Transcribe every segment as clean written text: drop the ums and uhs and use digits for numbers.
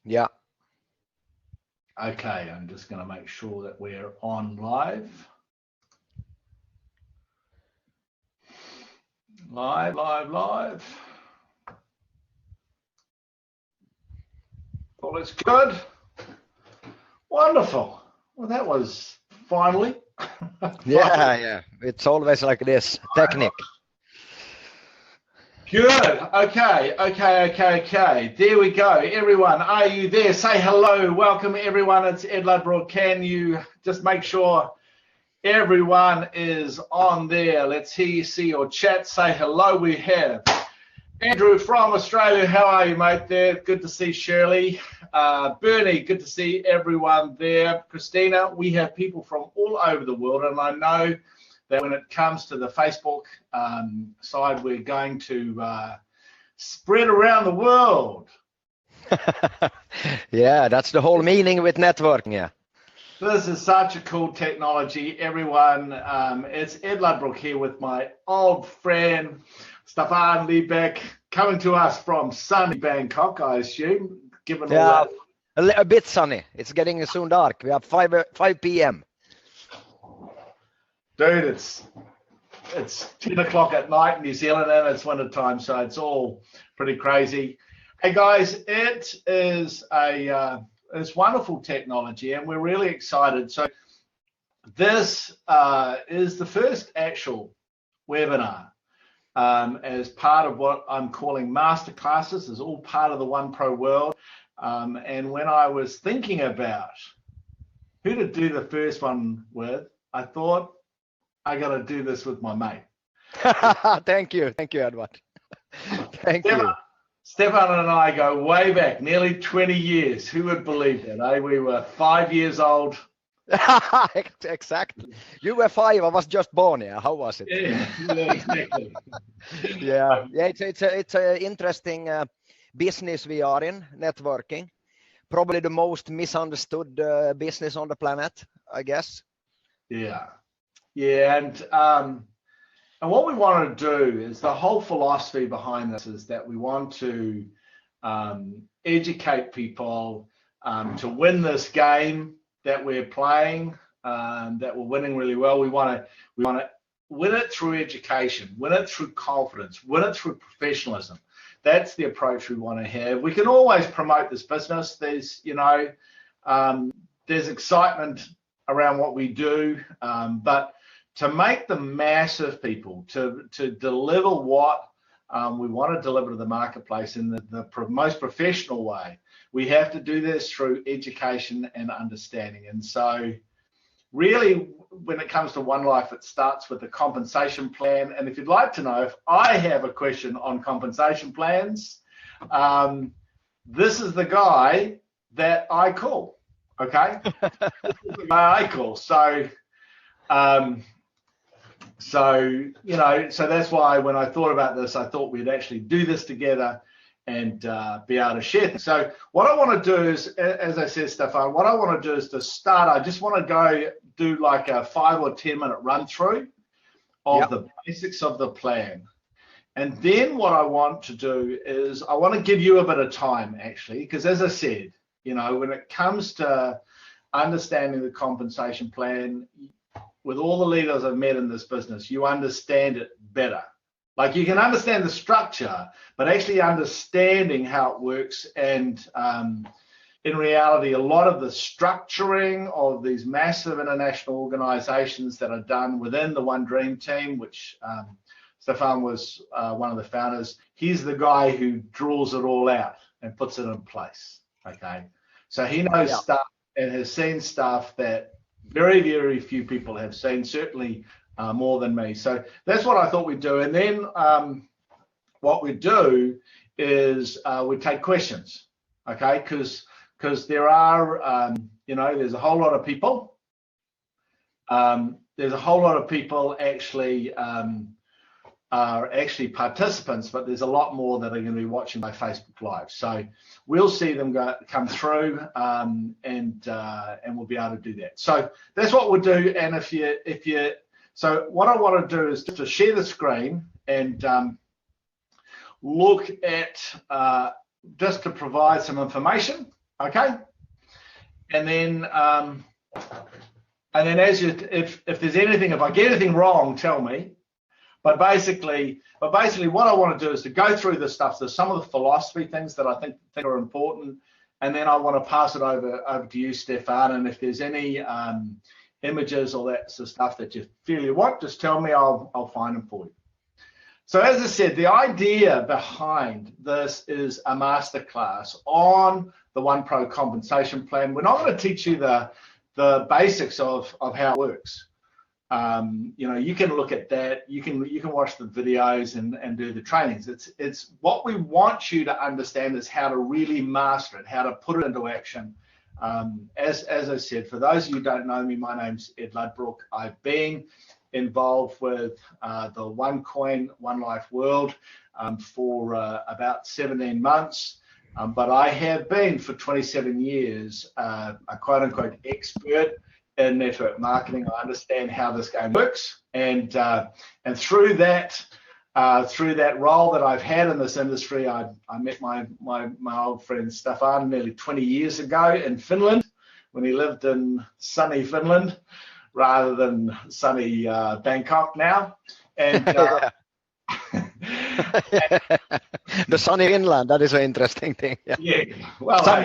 Yeah. Okay, I'm just going to make sure that we're on live. Live. All is good. Wonderful. Well, that was finally. Yeah. It's always like this technique. Good. Okay. There we go. Everyone, are you there? Say hello. Welcome, everyone. It's Ed Ludbrook. Can you just make sure everyone is on there? Let's hear you, see your chat. Say hello. We have Andrew from Australia. How are you, mate? There. Good to see Shirley. Bernie, good to see everyone there. Christina, we have people from all over the world, and I know that when it comes to the Facebook side, we're going to spread around the world. Yeah, that's the whole meaning with networking. Yeah. This is such a cool technology, everyone. It's Ed Ludbrook here with my old friend Stefan Liebeck, coming to us from sunny Bangkok, I assume, given all that. A bit sunny. It's getting soon dark. We have 5 p.m. Dude, it's 10 o'clock at night in New Zealand and it's winter time, so it's all pretty crazy. Hey guys, it is it's wonderful technology and we're really excited. So this is the first actual webinar as part of what I'm calling masterclasses. It's all part of the OnePro world. And when I was thinking about who to do the first one with, I thought I got to do this with my mate. Thank you, Edward. Thank you. Stefan and I go way back, nearly 20 years. Who would believe that? Eh? We were 5 years old. Exactly. You were 5. I was just born. Yeah. How was it? Yeah, exactly. Yeah. It's an interesting business we are in, networking. Probably the most misunderstood business on the planet, I guess. Yeah, and what we want to do is the whole philosophy behind this is that we want to educate people to win this game that we're playing, that we're winning really well. We want to win it through education, win it through confidence, win it through professionalism. That's the approach we want to have. We can always promote this business. There's there's excitement around what we do, but to make the massive people to deliver what we want to deliver to the marketplace in the most professional way, we have to do this through education and understanding. And so really, when it comes to OneLife, it starts with the compensation plan. And if you'd like to know if I have a question on compensation plans, this is the guy that I call. Okay, this is the guy I call. So that's why when I thought about this, I thought we'd actually do this together and be able to share things. So what I want to do is, as I said, Stefan, what I want to do is to start, I just want to go do like a 5 or 10 minute run through of the basics of the plan. And then what I want to do is I want to give you a bit of time actually, because as I said, when it comes to understanding the compensation plan, with all the leaders I've met in this business, you understand it better. Like you can understand the structure, but actually understanding how it works. And in reality, a lot of the structuring of these massive international organizations that are done within the One Dream team, which Stefan was one of the founders, he's the guy who draws it all out and puts it in place. Okay, so he knows stuff and has seen stuff that very, very few people have seen, certainly more than me. So that's what I thought we'd do. And then what we do is we take questions, okay? Because there are, there's a whole lot of people. There's a whole lot of people actually are actually participants, but there's a lot more that are going to be watching my Facebook Live. So we'll see them come through, and we'll be able to do that. So that's what we'll do. And so what I want to do is just to share the screen and look at just to provide some information Okay, and then as you, if there's anything, if I get anything wrong, tell me. But basically, what I want to do is to go through this stuff. So some of the philosophy things that I think are important, and then I want to pass it over to you, Stefan. And if there's any images or that sort of stuff that you feel you want, just tell me. I'll find them for you. So as I said, the idea behind this is a masterclass on the OnePro compensation plan. We're not going to teach you the basics of how it works. You know, you can look at that. You can watch the videos and do the trainings. It's what we want you to understand is how to really master it, how to put it into action. As I said, for those of you who don't know me, my name's Ed Ludbrook. I've been involved with the OneCoin, OneLife world for about 17 months. But I have been for 27 years a quote-unquote expert in network marketing. I understand how this game works, and through that role that I've had in this industry, I met my old friend Stefan nearly 20 years ago in Finland, when he lived in sunny Finland rather than sunny Bangkok now. And the sunny Finland, that is an interesting thing. Yeah. Well, some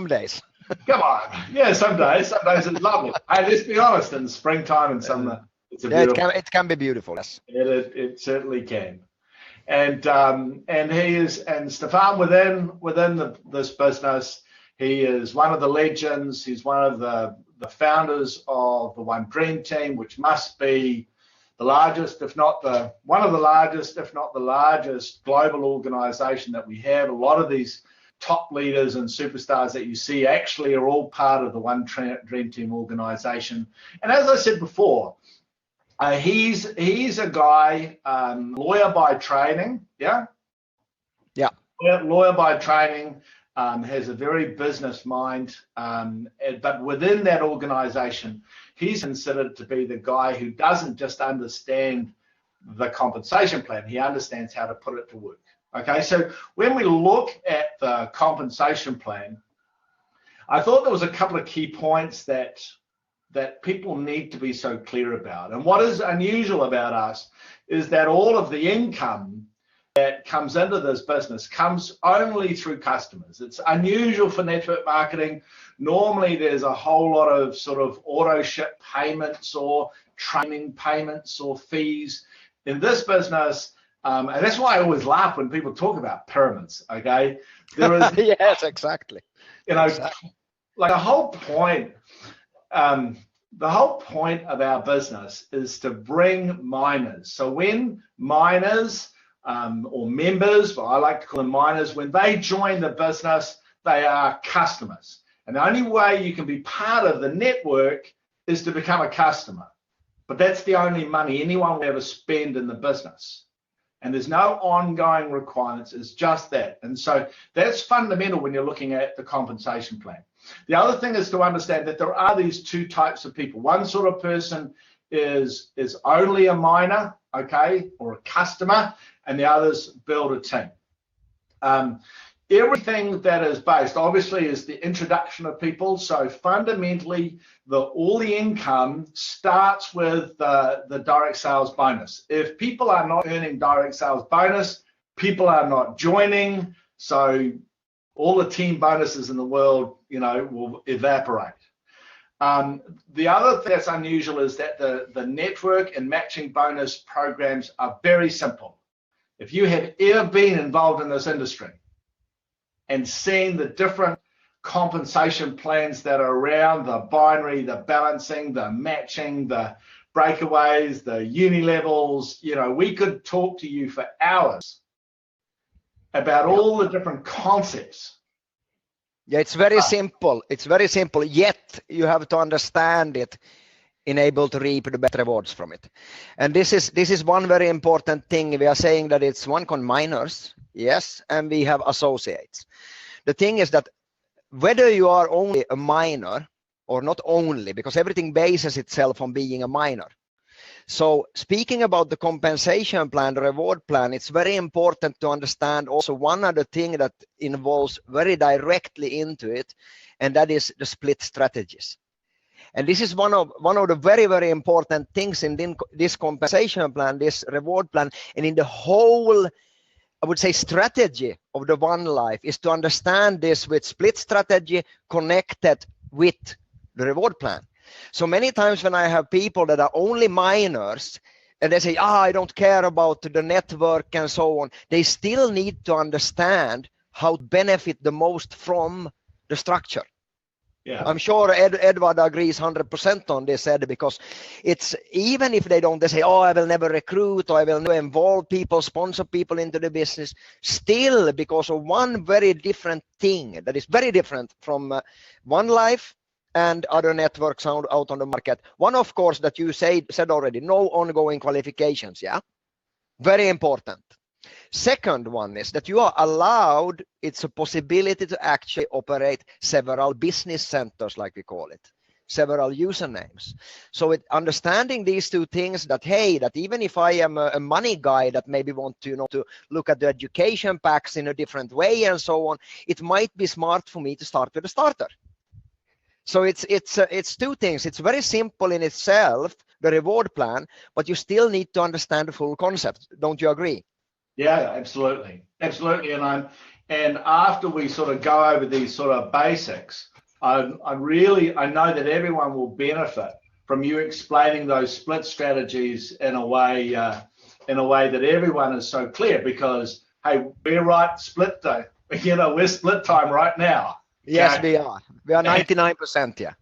days. Come on. Yeah, some days it's lovely. Hey, let's be honest, in the springtime and summer, it's a beautiful. It can be beautiful, yes. It certainly can. And Stefan within this business, he is one of the legends. He's one of the founders of the One Dream Team, which must be the largest, if not one of the largest, if not the largest global organization that we have. A lot of these top leaders and superstars that you see actually are all part of the One Dream Team organization. And as I said before, he's a guy, lawyer by training, yeah? Yeah. Lawyer by training, has a very business mind, but within that organization, he's considered to be the guy who doesn't just understand the compensation plan, he understands how to put it to work. Okay, so when we look at the compensation plan, I thought there was a couple of key points that people need to be so clear about. And what is unusual about us is that all of the income that comes into this business comes only through customers. It's unusual for network marketing. Normally there's a whole lot of sort of auto ship payments or training payments or fees. In this business, and that's why I always laugh when people talk about pyramids, okay? There is, yes, exactly. You know, exactly. Like the whole point of our business is to bring miners. So when miners or members, but I like to call them miners, when they join the business, they are customers. And the only way you can be part of the network is to become a customer. But that's the only money anyone will ever spend in the business. And there's no ongoing requirements, it's just that. And so that's fundamental when you're looking at the compensation plan. The other thing is to understand that there are these two types of people. One sort of person is only a miner, okay, or a customer, and the others build a team. Everything that is based, obviously, is the introduction of people. So fundamentally, all the income starts with the direct sales bonus. If people are not earning direct sales bonus, people are not joining. So all the team bonuses in the world, you know, will evaporate. The other thing that's unusual is that the network and matching bonus programs are very simple. If you have ever been involved in this industry and seen the different compensation plans that are around, the binary, the balancing, the matching, the breakaways, the uni levels, you know, we could talk to you for hours about all the different concepts. Yeah, it's very simple. It's very simple, yet you have to understand it in able to reap the better rewards from it. And this is one very important thing. We are saying that it's OneCoin miners, yes, and we have associates. The thing is that whether you are only a miner or not only, because everything bases itself on being a miner. So speaking about the compensation plan, the reward plan, it's very important to understand also one other thing that involves very directly into it, and that is the split strategies. And this is one of the very important things in this compensation plan, this reward plan, and in the whole, I would say, strategy of the OneLife is to understand this with split strategy connected with the reward plan. So many times when I have people that are only miners and they say, I don't care about the network and so on, they still need to understand how to benefit the most from the structure. Yeah. I'm sure Edward agrees 100% on this, Ed, because it's even if they say, I will never recruit or I will never involve people, sponsor people into the business, still because of one very different thing that is very different from OneLife and other networks out on the market. One, of course, that you said already, no ongoing qualifications, yeah? Very important. Second one is that you are allowed, it's a possibility to actually operate several business centers, like we call it, several usernames. So understanding these two things, that hey, that even if I am a money guy that maybe want to to look at the education packs in a different way and so on, it might be smart for me to start with a starter. So it's two things. It's very simple in itself, the reward plan, but you still need to understand the full concept. Don't you agree? Yeah, absolutely. And after we sort of go over these sort of basics, I know that everyone will benefit from you explaining those split strategies in a way that everyone is so clear, because hey, we're right split day. We're split time right now. Yes, we are. We are 99%, yeah.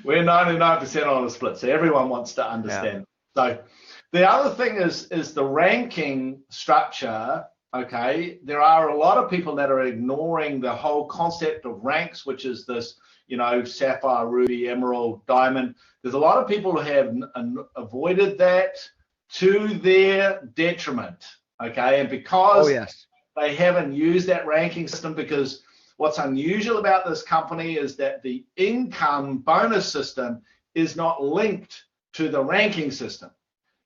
We're 99% on a split, so everyone wants to understand. Yeah. So the other thing is the ranking structure. Okay, there are a lot of people that are ignoring the whole concept of ranks, which is this, sapphire, ruby, emerald, diamond. There's a lot of people who have avoided that to their detriment. Okay, and because they haven't used that ranking system, because what's unusual about this company is that the income bonus system is not linked to the ranking system.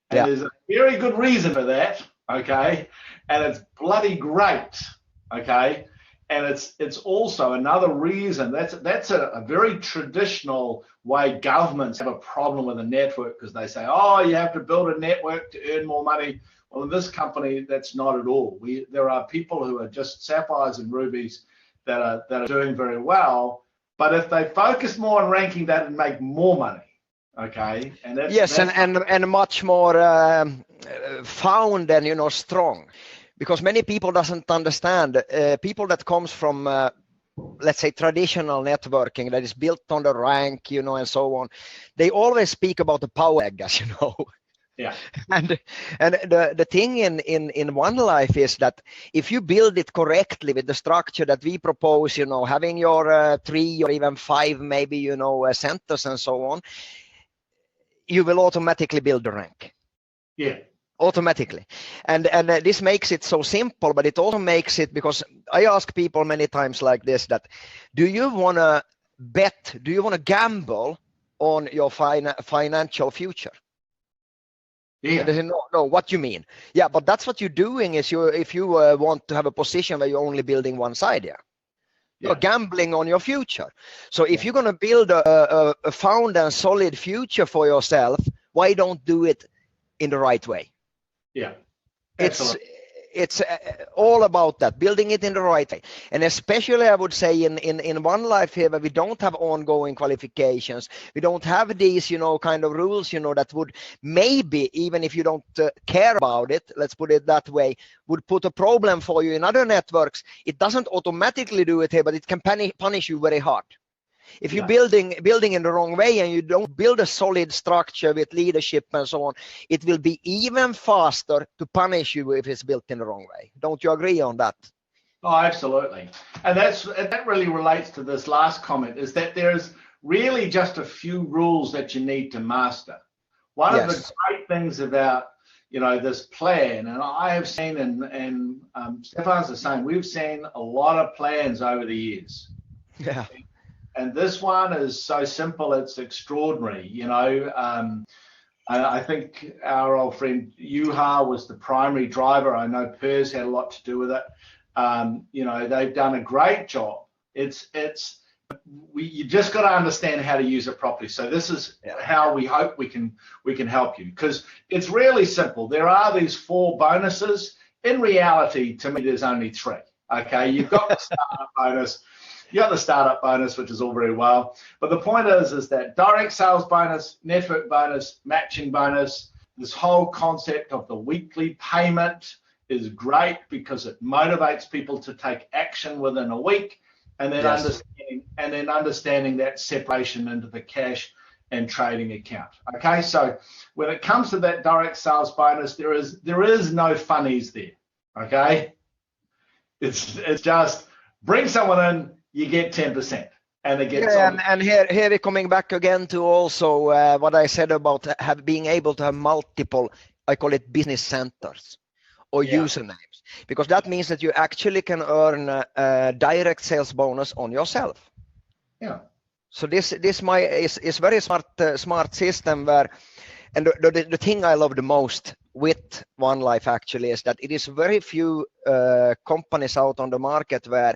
And there's a very good reason for that, okay? And it's bloody great, okay? And it's also another reason, that's a very traditional way governments have a problem with a network, because they say, you have to build a network to earn more money. Well, in this company, that's not at all. There are people who are just sapphires and rubies that are doing very well, but if they focus more on ranking, that and make more money. Okay, and that's and much more found and strong, because many people doesn't understand. People that comes from let's say traditional networking that is built on the rank, and so on, they always speak about the power leg, as you know. Yeah. And the thing in OneLife is that if you build it correctly with the structure that we propose, having your 3 or even 5 maybe, centers and so on, you will automatically build the rank. Yeah. Automatically. And this makes it so simple, but it also makes it, because I ask people many times like this, that do you want to bet, do you want to gamble on your financial future? Yeah. They say, no, what you mean? Yeah, but that's what you're doing is if you want to have a position where you're only building one side, you're gambling on your future. So if you're going to build a found and solid future for yourself, why don't do it in the right way? Yeah. It's all about that, building it in the right way. And especially I would say in OneLife here, where we don't have ongoing qualifications, we don't have these kind of rules that would maybe, even if you don't care about it, let's put it that way, would put a problem for you in other networks. It doesn't automatically do it here, but it can punish you very hard. If you're building in the wrong way and you don't build a solid structure with leadership and so on, it will be even faster to punish you if it's built in the wrong way. Don't you agree on that? Oh, absolutely. And that really relates to this last comment, is that there's really just a few rules that you need to master. One of the great things about this plan, and I have seen, and Stefan's the same, we've seen a lot of plans over the years. Yeah. And this one is so simple, it's extraordinary. I think our old friend Yuha was the primary driver. I know Pers had a lot to do with it. You know, they've done a great job. You just got to understand how to use it properly. So this is how we hope we can help you, because it's really simple. There are these 4 bonuses. In reality, to me, there's only 3. Okay, you've got the startup bonus. You got the startup bonus, which is all very well. But the point is that direct sales bonus, network bonus, matching bonus, this whole concept of the weekly payment is great because it motivates people to take action within a week, and then understanding that separation into the cash and trading account. Okay, so when it comes to that direct sales bonus, there is no funnies there. Okay, it's just bring someone in, you get 10%, and it gets and here we're coming back again to also what I said about being able to have multiple, I call it business centers or usernames, because that means that you actually can earn a direct sales bonus on yourself. Yeah. So this is very smart system where, and the thing I love the most with OneLife actually is that it is very few companies out on the market where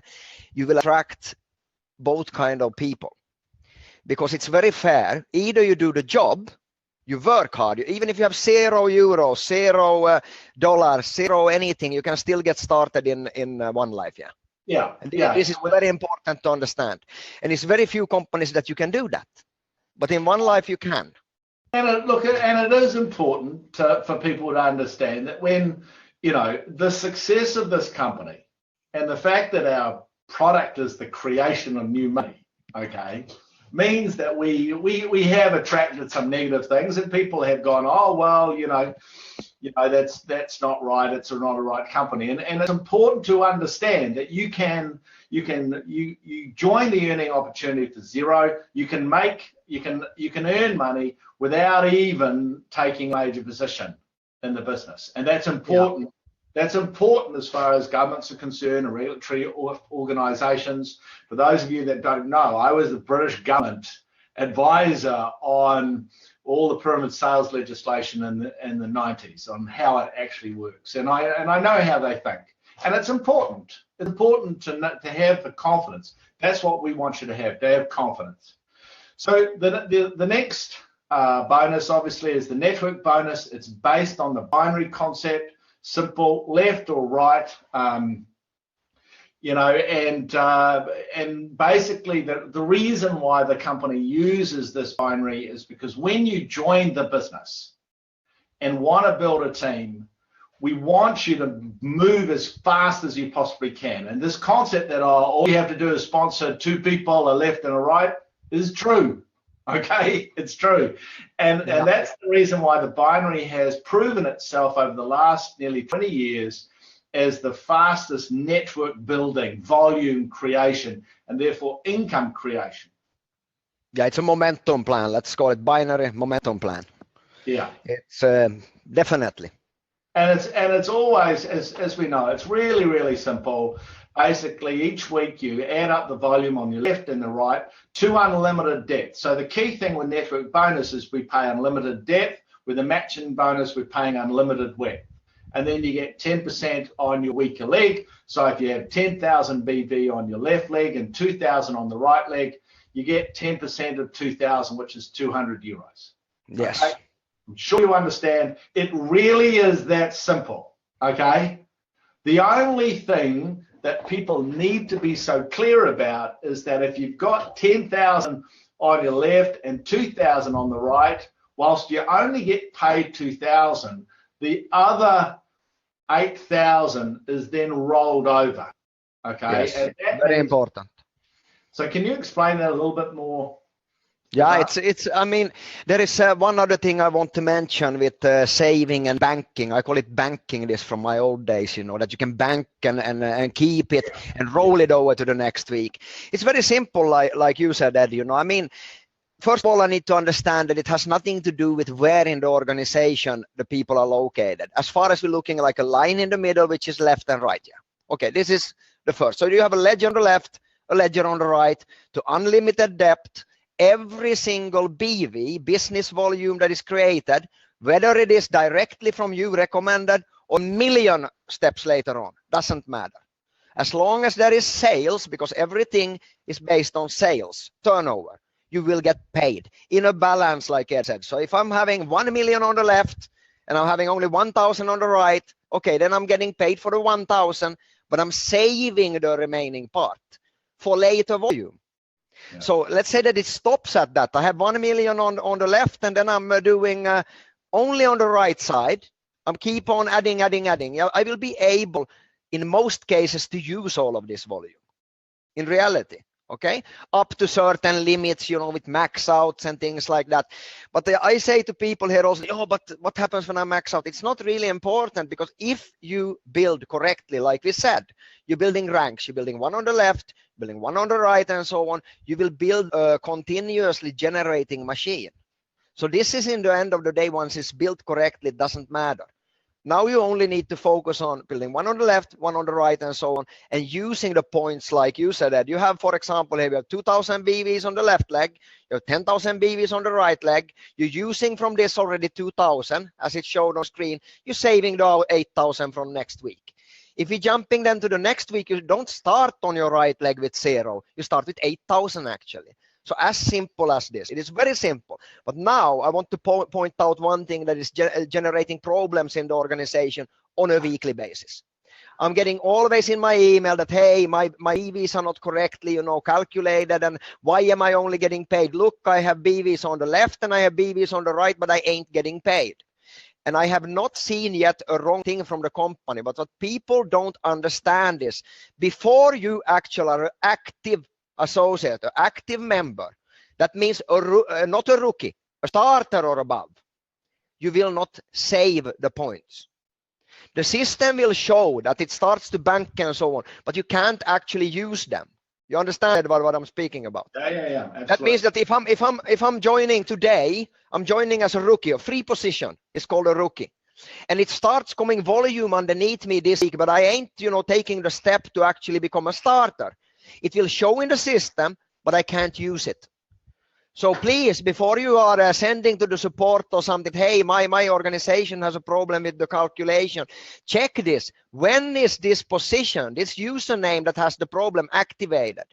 you will attract both kind of people, because it's very fair. Either you do the job, you work hard, even if you have €0, $0, zero anything, you can still get started in OneLife. And this is very important to understand, and it's very few companies that you can do that, but in OneLife you can. And it is important for people to understand that when, you know, the success of this company and the fact that our product is the creation of new money, okay, means that we have attracted some negative things, and people have gone, oh well, you know that's not right. It's not a right company, and it's important to understand that you join the earning opportunity for zero. You can earn money without even taking a major position in the business, and that's important. That's important as far as governments are concerned and regulatory organisations. For those of you that don't know, I was the British government advisor on all the pyramid sales legislation in the 90s on how it actually works, and I know how they think, and it's important. It's important to have the confidence. That's what we want you to have confidence. So the next bonus obviously is the network bonus. It's based on the binary concept. Simple, left or right, you know, and basically the reason why the company uses this binary is because when you join the business and want to build a team, we want you to move as fast as you possibly can. And this concept that all you have to do is sponsor 2 people, a left and a right, is true. Okay, it's true, and that's the reason why the binary has proven itself over the last nearly 20 years as the fastest network building, volume creation, and therefore income creation. Yeah, it's a momentum plan. Let's call it binary momentum plan. Yeah, it's definitely. And it's always, as we know, it's really, really simple. Basically, each week you add up the volume on your left and the right to unlimited depth. So the key thing with network bonus is we pay unlimited depth. With a matching bonus, we're paying unlimited width. And then you get 10% on your weaker leg. So if you have 10,000 BV on your left leg and 2,000 on the right leg, you get 10% of 2,000, which is €200. Yes. Okay? I'm sure you understand. It really is that simple. Okay. The only thing that people need to be so clear about is that if you've got 10,000 on your left and 2,000 on the right, whilst you only get paid 2,000, the other 8,000 is then rolled over. Okay. Yes, and very important. So can you explain that a little bit more? Yeah, it's. I mean, there is one other thing I want to mention with saving and banking. I call it banking this from my old days, you know, that you can bank and keep it and roll it over to the next week. It's very simple, like you said, Ed, you know. I mean, first of all, I need to understand that it has nothing to do with where in the organization the people are located. As far as we're looking like a line in the middle, which is left and right. Yeah. Okay, this is the first. So you have a ledger on the left, a ledger on the right, to unlimited depth. Every single BV, business volume that is created, Whether it is directly from you recommended or million steps later on, doesn't matter. As long as there is sales, because everything is based on sales, turnover, you will get paid in a balance, like Ed said. So if I'm having 1 million on the left and I'm having only 1,000 on the right, okay, then I'm getting paid for the 1,000, but I'm saving the remaining part for later volume. Yeah. So let's say that it stops at that. I have 1 million on the left, and then I'm doing only on the right side. I'm keep on adding. I will be able, in most cases, to use all of this volume in reality. Okay, up to certain limits, with max outs and things like that. But I say to people here also, oh, but what happens when I max out? It's not really important, because if you build correctly, like we said, you're building ranks, you're building one on the left, building one on the right, and so on, you will build a continuously generating machine. So this is, in the end of the day, once it's built correctly, it doesn't matter. Now you only need to focus on building one on the left, one on the right, and so on, and using the points like you said, that you have, for example, here you have 2,000 BVs on the left leg, you have 10,000 BVs on the right leg, you're using from this already 2,000, as it showed on screen, you're saving the 8,000 from next week. If you're jumping then to the next week, you don't start on your right leg with 0, you start with 8,000 actually. So as simple as this, it is very simple. But now I want to point out one thing that is generating problems in the organization on a weekly basis. I'm getting always in my email that, hey, my BVs are not correctly, calculated, and why am I only getting paid? Look, I have BVs on the left and I have BVs on the right, but I ain't getting paid. And I have not seen yet a wrong thing from the company, but what people don't understand is, before you actually are an active associate, an active member, that means not a rookie, a starter or above, you will not save the points. The system will show that it starts to bank and so on, but you can't actually use them. You understand about what I'm speaking about? Yeah. Absolutely. That means that if I'm joining today, I'm joining as a rookie, a free position. It's called a rookie. And it starts coming volume underneath me this week, but I ain't, taking the step to actually become a starter. It will show in the system, but I can't use it. So please, before you are sending to the support or something, hey, my organization has a problem with the calculation, check this. When is this position, this username that has the problem, activated?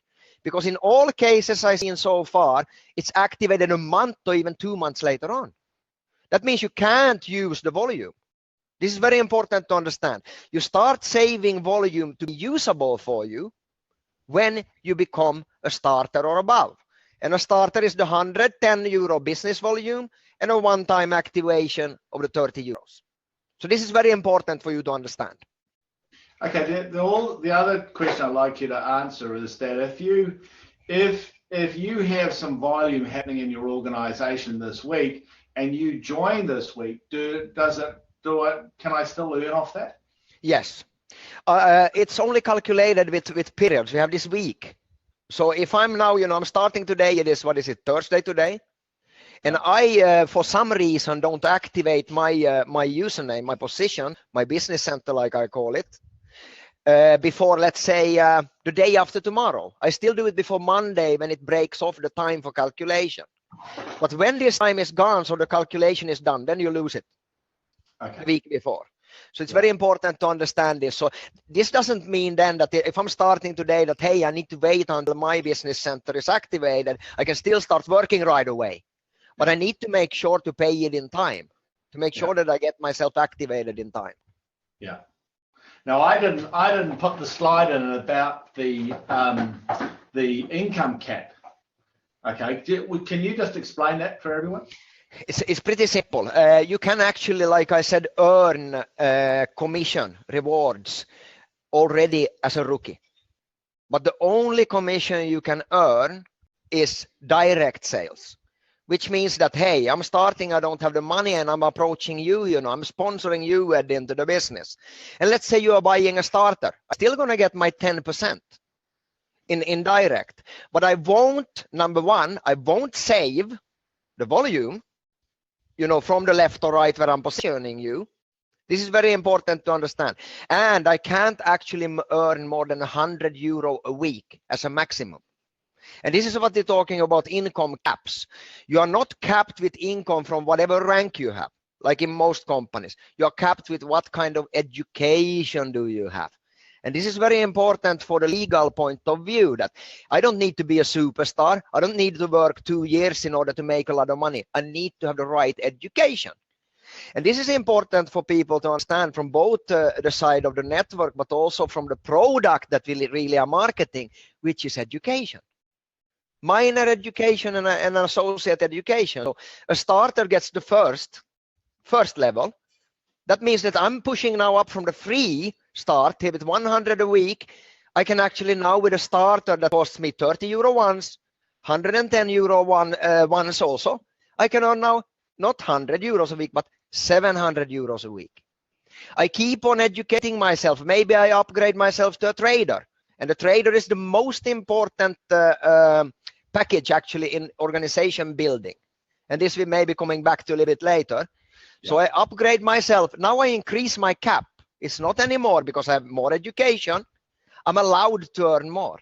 Because in all cases I've seen so far, it's activated a month or even 2 months later on. That means you can't use the volume. This is very important to understand. You start saving volume to be usable for you when you become a starter or above. And a starter is the 110 euro business volume and a one-time activation of the 30 euros. So this is very important for you to understand. Okay, the other question I'd like you to answer is that if you have some volume happening in your organization this week and you join this week, can I still earn off that? Yes. It's only calculated with periods. We have this week. So if I'm now, I'm starting today, it is, Thursday today? And I, for some reason, don't activate my username, my position, my business center, like I call it, before, let's say, the day after tomorrow. I still do it before Monday when it breaks off the time for calculation. But when this time is gone, so the calculation is done, then you lose it the week before. So it's very important to understand this. So this doesn't mean then that if I'm starting today that, hey, I need to wait until my business center is activated, I can still start working right away. But I need to make sure to pay it in time, to make sure that I get myself activated in time. Yeah. Now I didn't put the slide in about the income cap. Okay. Can you just explain that for everyone? It's pretty simple. You can actually, like I said, earn commission rewards already as a rookie. But the only commission you can earn is direct sales, which means that, hey, I'm starting, I don't have the money, and I'm approaching you, I'm sponsoring you into the business. And let's say you are buying a starter. I'm still going to get my 10% in direct. But I won't, number one, I won't save the volume, from the left or right where I'm positioning you. This is very important to understand. And I can't actually earn more than 100 euro a week as a maximum. And this is what they're talking about income caps. You are not capped with income from whatever rank you have. like in most companies. You're capped with what kind of education do you have. And this is very important for the legal point of view, that I don't need to be a superstar. I don't need to work 2 years in order to make a lot of money. I need to have the right education. And this is important for people to understand from both the side of the network, but also from the product that we really are marketing, which is education. Minor education and an associate education. So a starter gets the first level. That means that I'm pushing now up from the free start with 100 a week. I can actually now, with a starter that costs me 30 euro once, 110 euro once also, I can earn now not 100 euros a week, but 700 euros a week. I keep on educating myself. Maybe I upgrade myself to a trader. And the trader is the most important package actually in organization building. And this we may be coming back to a little bit later. Yeah. So I upgrade myself. Now I increase my cap. It's not anymore because I have more education. I'm allowed to earn more.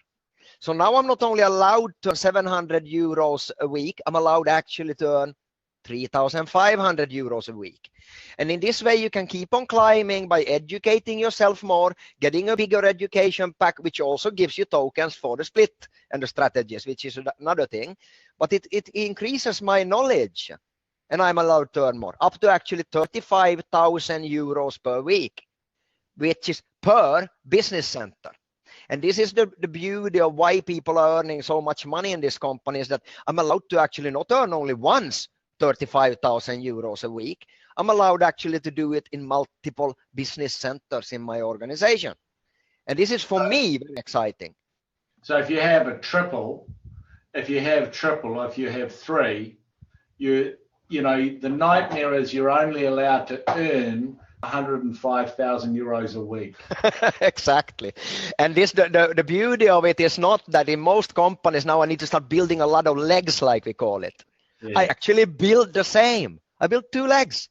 So now I'm not only allowed to earn 700 euros a week, I'm allowed actually to earn 3,500 euros a week. And in this way, you can keep on climbing by educating yourself more, getting a bigger education pack, which also gives you tokens for the split and the strategies, which is another thing. But it increases my knowledge, and I'm allowed to earn more, up to actually 35,000 euros per week, which is per business center. And this is the beauty of why people are earning so much money in this company, is that I'm allowed to actually not earn only once 35,000 euros a week. I'm allowed actually to do it in multiple business centers in my organization. And this is for me very exciting. So if you have a triple, if you have three, you know, the nightmare is you're only allowed to earn 105,000 euros a week. Exactly. And this the beauty of it is not that in most companies now I need to start building a lot of legs, like we call it. Yeah. I actually build the same. I built 2 legs,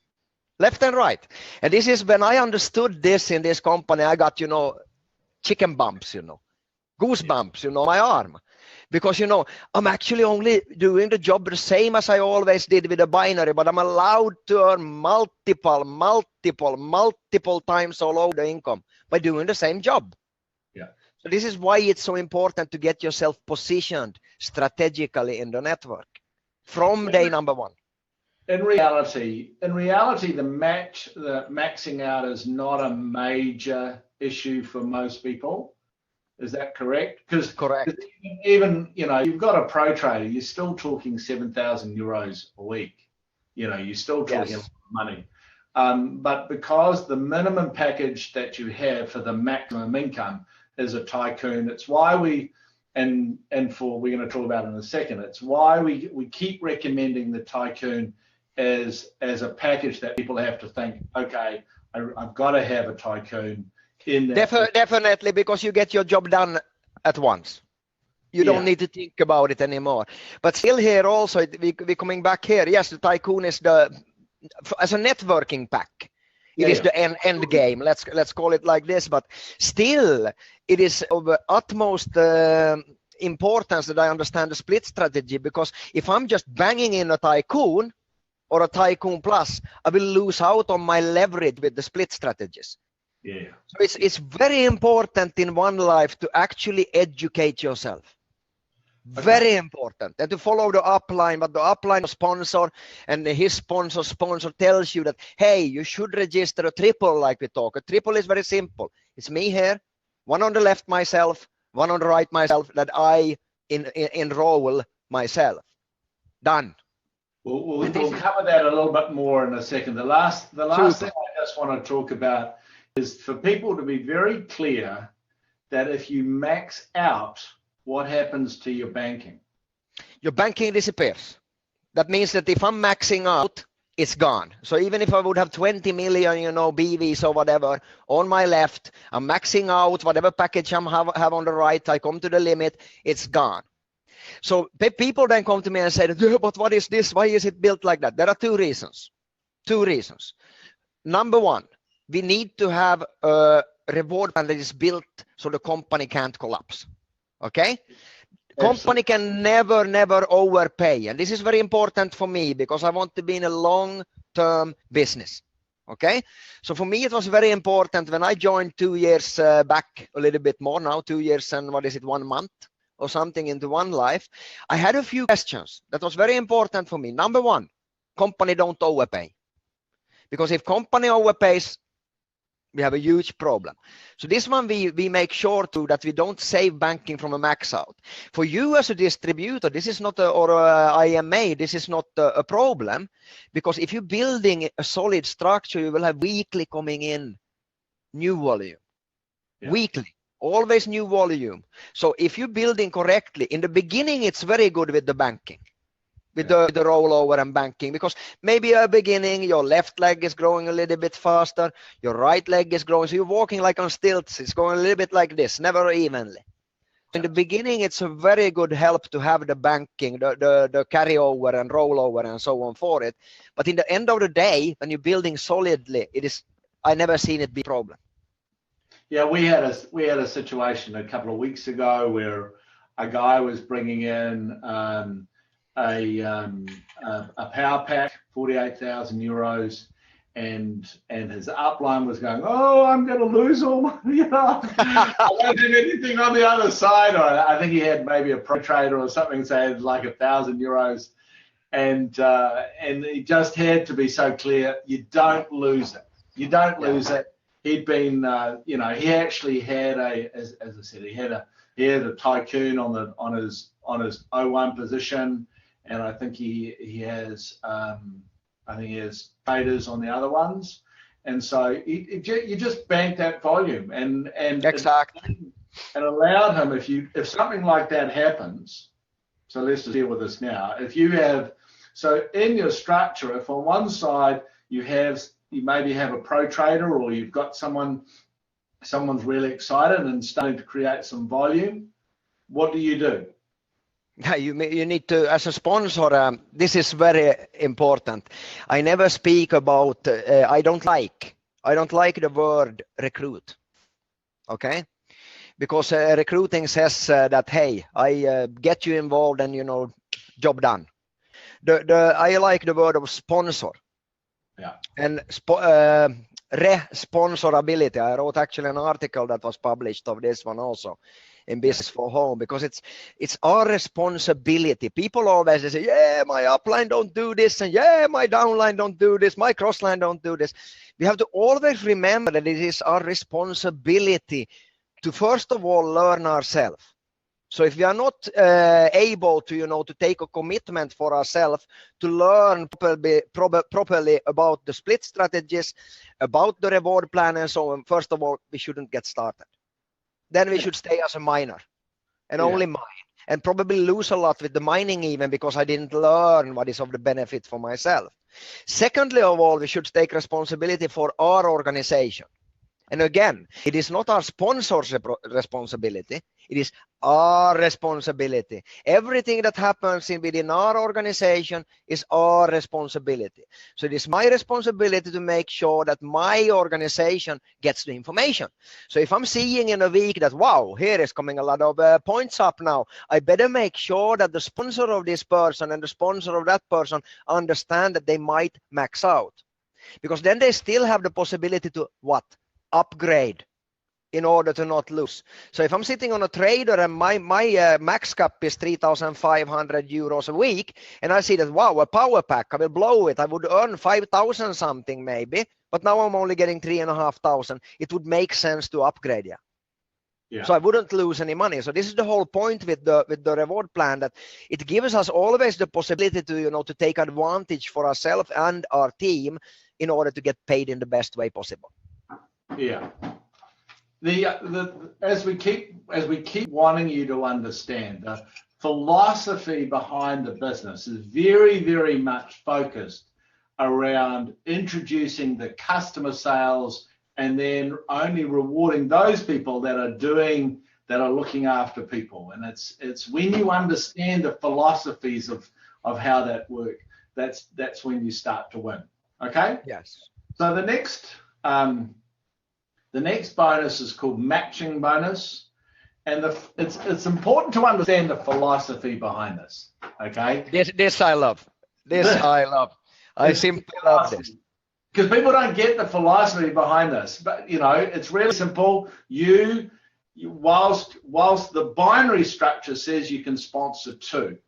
left and right. And this is when I understood this in this company, I got, you know, chicken bumps, you know, goosebumps, you know, my arm. Because, you know, I'm actually only doing the job the same as I always did with the binary, but I'm allowed to earn multiple times all over the income by doing the same job. Yeah. So this is why it's so important to get yourself positioned strategically in the network from day number 1. In reality, the maxing out is not a major issue for most people. Is that correct? Correct. Even, you know, you've got a pro trader, you're still talking 7,000 euros a week. You know, you're still talking a lot of money. But because the minimum package that you have for the maximum income is a tycoon, it's why we're going to talk about it in a second, it's why we keep recommending the tycoon as a package that people have to think, okay, I've got to have a tycoon. Definitely, because you get your job done at once. You don't need to think about it anymore. But still here also, we're coming back here. Yes, the tycoon is as a networking pack. It is the end game. Let's call it like this. But still, it is of utmost importance that I understand the split strategy, because if I'm just banging in a tycoon or a tycoon plus, I will lose out on my leverage with the split strategies. Yeah. So it's very important in OneLife to actually educate yourself. Okay. Very important. And to follow the upline, but the upline sponsor and his sponsor tells you that, hey, you should register a triple, like we talk. A triple is very simple. It's me here, one on the left myself, one on the right myself, that I enroll myself. Done. We'll cover that a little bit more in a second. The last thing I just want to talk about is for people to be very clear that if you max out, what happens to your banking? Your banking disappears. That means that if I'm maxing out, it's gone. So even if I would have 20 million, you know, BVs or whatever on my left, I'm maxing out whatever package I have on the right, I come to the limit, it's gone. So people then come to me and say, but what is this? Why is it built like that? There are 2 reasons. 2 reasons. Number 1, we need to have a reward plan that is built so the company can't collapse. Okay? Company can never overpay. And this is very important for me, because I want to be in a long long-term business. Okay, so for me it was very important when I joined 2 years back, a little bit more now, 2 years and 1 month or something into OneLife. I had a few questions that was very important for me. Number one, company don't overpay, because if company overpays, we have a huge problem. So this one we make sure to that we don't save banking from a max out. For you as a distributor, this is not or a IMA, this is not a problem, because if you're building a solid structure, you will have weekly coming in new volume. Yeah. Weekly, always new volume. So if you're building correctly, in the beginning, it's very good with the banking. With the rollover and banking, because maybe at the beginning your left leg is growing a little bit faster, your right leg is growing, so you're walking like on stilts. It's going a little bit like this, never evenly. In the beginning, it's a very good help to have the banking, the carryover and rollover and so on for it. But in the end of the day, when you're building solidly, it is, I never seen it be a problem. Yeah, we had a situation a couple of weeks ago where a guy was bringing in a power pack, 48,000 euros, and his upline was going, oh, I'm going to lose all my, I don't have anything on the other side. Or I think he had maybe a pro trader or something, so he had like 1,000 euros, and he just had to be so clear, you don't lose it. You don't lose it. He'd been, he actually had as I said, he had a tycoon on his 01 position. And I think he has traders on the other ones, and so you just bank that volume and exactly, and allowed him, if something like that happens. So let's just deal with this now. If you have, so in your structure, if on one side you maybe have a pro trader, or you've got someone's really excited and starting to create some volume, what do you do? You need to, as a sponsor, this is very important. I never speak about, I don't like the word recruit, okay? Because recruiting says that, hey, I get you involved and, job done. I like the word of sponsor. Yeah. And responsibility. I wrote actually an article that was published of this one also in Business for Home, because it's our responsibility. People always say, yeah, my upline don't do this, and yeah, my downline don't do this, my crossline don't do this. We have to always remember that it is our responsibility to first of all learn ourselves. So if we are not able to, to take a commitment for ourselves to learn properly about the split strategies, about the reward plan and so on, first of all, we shouldn't get started. Then we should stay as a miner and only mine, and probably lose a lot with the mining even, because I didn't learn what is of the benefit for myself. Secondly of all, we should take responsibility for our organization. And again, it is not our sponsor's responsibility. It is our responsibility. Everything that happens within our organization is our responsibility. So it is my responsibility to make sure that my organization gets the information. So if I'm seeing in a week that, wow, here is coming a lot of points up now, I better make sure that the sponsor of this person and the sponsor of that person understand that they might max out. Because then they still have the possibility to what? Upgrade in order to not lose. So if I'm sitting on a trader and my max cap is 3,500 euros a week, and I see that, wow, a power pack, I will blow it, I would earn 5,000 something maybe, but now I'm only getting 3,500, it would make sense to upgrade. Yeah. So I wouldn't lose any money. So this is the whole point with the reward plan, that it gives us always the possibility to to take advantage for ourselves and our team in order to get paid in the best way possible. Yeah. As we keep wanting you to understand, the philosophy behind the business is very, very much focused around introducing the customer sales and then only rewarding those people that are looking after people. And it's when you understand the philosophies of how that work, that's when you start to win. Okay? Yes. So the next bonus is called matching bonus, and it's important to understand the philosophy behind this. Okay. This I love. This I love. I simply love this. Because people don't get the philosophy behind this, but you know, it's really simple. Whilst the binary structure says you can sponsor 2,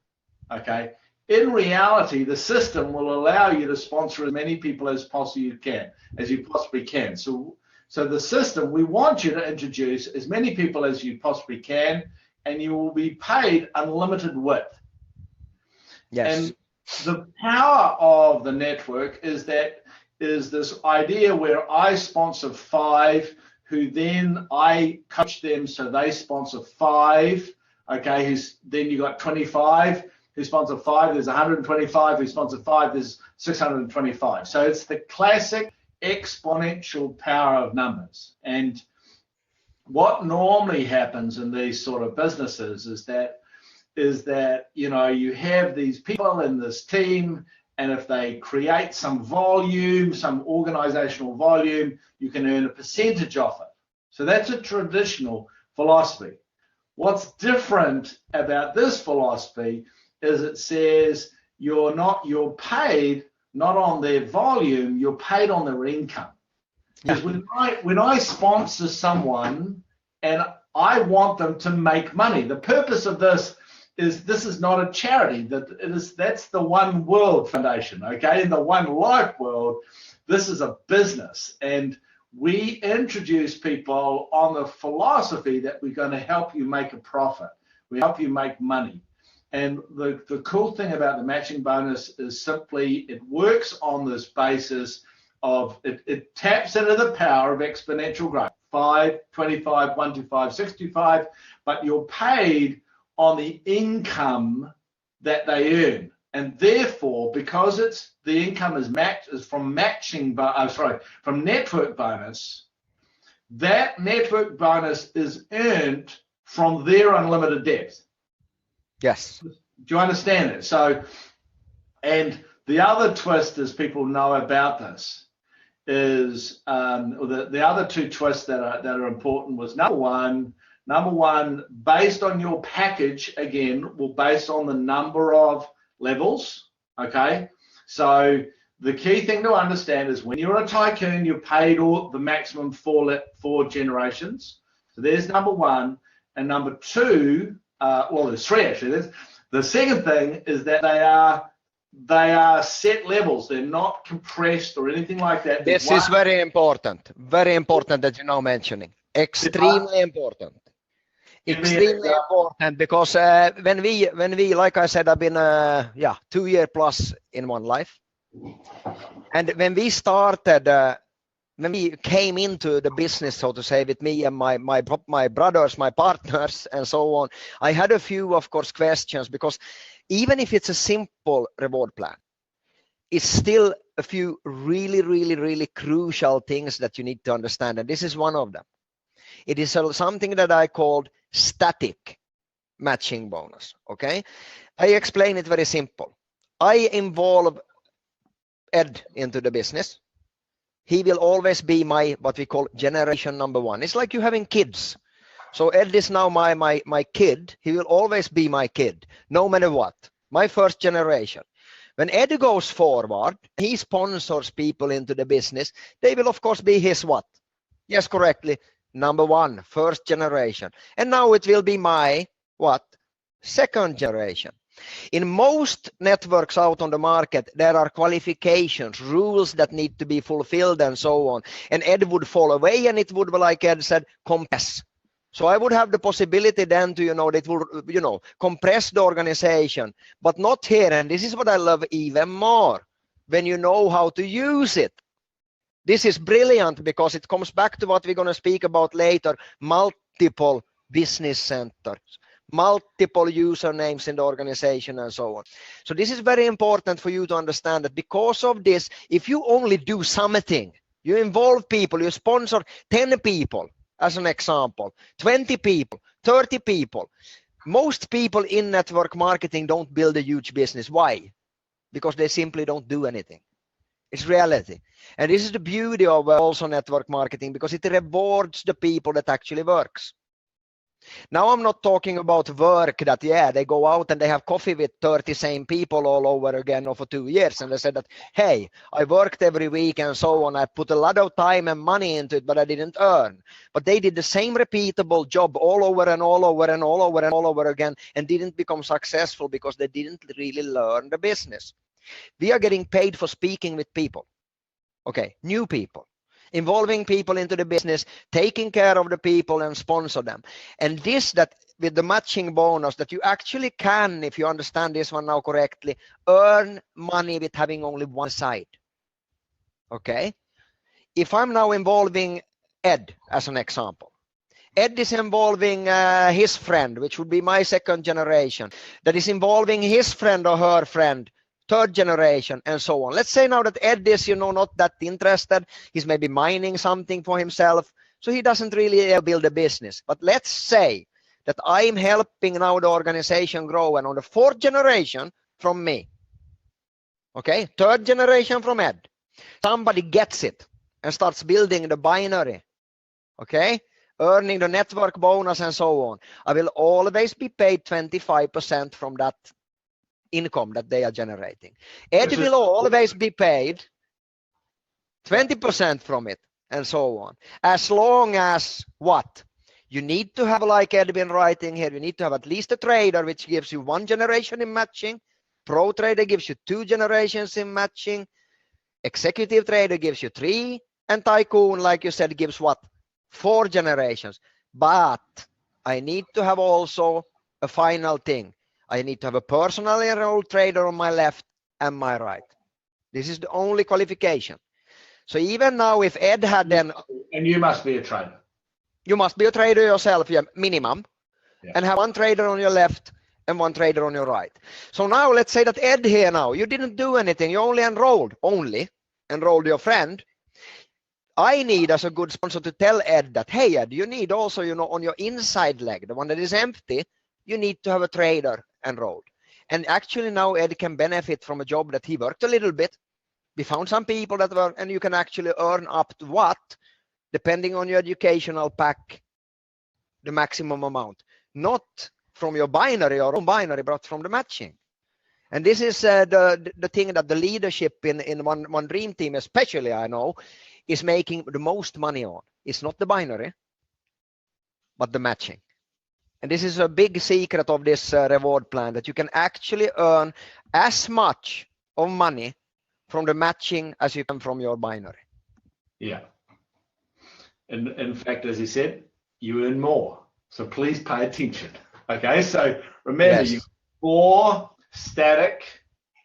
okay, in reality, the system will allow you to sponsor as many people as you possibly can. So the system, we want you to introduce as many people as you possibly can, and you will be paid unlimited width. Yes. And the power of the network is this idea where I sponsor 5, who then I coach them so they sponsor 5. Okay, then you got 25 who sponsor 5. There's 125 who sponsor 5. There's 625. So it's the classic exponential power of numbers. And what normally happens in these sort of businesses is that you know, you have these people in this team, and if they create some volume, some organizational volume, you can earn a percentage off it. So that's a traditional philosophy. What's different about this philosophy is it says you're paid not on their volume, you're paid on their income. Because when I sponsor someone and I want them to make money, the purpose of this is not a charity. That's the One World Foundation, okay? In the OneLife world, this is a business, and we introduce people on the philosophy that we're going to help you make a profit. We help you make money. And the cool thing about the matching bonus is simply it works on this basis of it taps into the power of exponential growth. 5, 25, 125, 65, but you're paid on the income that they earn. And therefore, because the income is from network bonus, that network bonus is earned from their unlimited depth. Yes. Do you understand it? So, and the other twist, as people know about this, is the other 2 twists that are important was number one, based on your package, again, based on the number of levels, okay? So the key thing to understand is when you're a tycoon, you're paid the maximum 4 generations. So there's number 1. And number 2, well, there's 3 actually. The second thing is that they are set levels. They're not compressed or anything like that. This is very important that you're now mentioning. Extremely important. Extremely important, because when we, like I said, I've been 2 years plus in OneLife, and when we started, when we came into the business, so to say, with me and my brothers, my partners, and so on, I had a few, of course, questions, because even if it's a simple reward plan, it's still a few really crucial things that you need to understand, and this is one of them. It is something that I called static matching bonus. Okay, I explain it very simple. I involve Ed into the business. He will always be my, what we call, generation number 1. It's like you having kids. So Ed is now my kid. He will always be my kid, no matter what. My first generation. When Ed goes forward, he sponsors people into the business. They will, of course, be his what? Yes, correctly. Number 1, first generation. And now it will be my what? Second generation. In most networks out on the market, there are qualifications, rules that need to be fulfilled and so on. And Ed would fall away, and it would be, like Ed said, compress. So I would have the possibility then to, that would, compress the organization, but not here. And this is what I love even more, when you know how to use it. This is brilliant, because it comes back to what we're going to speak about later, multiple business centers, multiple usernames in the organization, and so on. So this is very important for you to understand that because of this, if you only do something, you involve people, you sponsor 10 people, as an example, 20 people, 30 people. Most people in network marketing don't build a huge business. Why? Because they simply don't do anything. It's reality. And this is the beauty of also network marketing, because it rewards the people that actually works. Now I'm not talking about work that, yeah, they go out and they have coffee with 30 same people all over again for 2 years. And they said that, hey, I worked every week and so on. I put a lot of time and money into it, but I didn't earn. But they did the same repeatable job all over and all over and all over and all over again and didn't become successful because they didn't really learn the business. We are getting paid for speaking with people. Okay, new people. Involving people into the business, taking care of the people and sponsor them. And this, that with the matching bonus, that you actually can, if you understand this one now correctly, earn money with having only one side. Okay? If I'm now involving Ed as an example, Ed is involving his friend, which would be my second generation, that is involving his friend or her friend, third generation, and so on. Let's say now that Ed is, not that interested. He's maybe mining something for himself, so he doesn't really build a business. But let's say that I'm helping now the organization grow, and on the fourth generation from me, okay, third generation from Ed, somebody gets it and starts building the binary, okay, earning the network bonus and so on. I will always be paid 25% from that income that they are generating. Ed will always be paid 20% from it and so on. As long as what? You need to have, like Ed been writing here, you need to have at least a trader which gives you 1 generation in matching. Pro trader gives you 2 generations in matching. Executive trader gives you 3. And tycoon, like you said, gives what? 4 generations. But I need to have also a final thing. I need to have a personally enrolled trader on my left and my right. This is the only qualification. So even now, if Ed had then... And you must be a trader. You must be a trader yourself, yeah, minimum. Yeah. And have 1 trader on your left and 1 trader on your right. So now let's say that Ed here now, you didn't do anything. You only enrolled your friend. I need, as a good sponsor, to tell Ed that, hey, Ed, you need also, on your inside leg, the one that is empty, you need to have a trader enrolled. And actually now Ed can benefit from a job that he worked a little bit. We found some people that were, and you can actually earn up to what, depending on your educational pack, the maximum amount. Not from your binary or own binary, but from the matching. And this is the thing that the leadership in one dream team, especially I know, is making the most money on. It's not the binary, but the matching. And this is a big secret of this reward plan, that you can actually earn as much of money from the matching as you can from your binary. Yeah. And in fact, as you said, you earn more. So please pay attention. Okay. So remember, yes, you have 4 static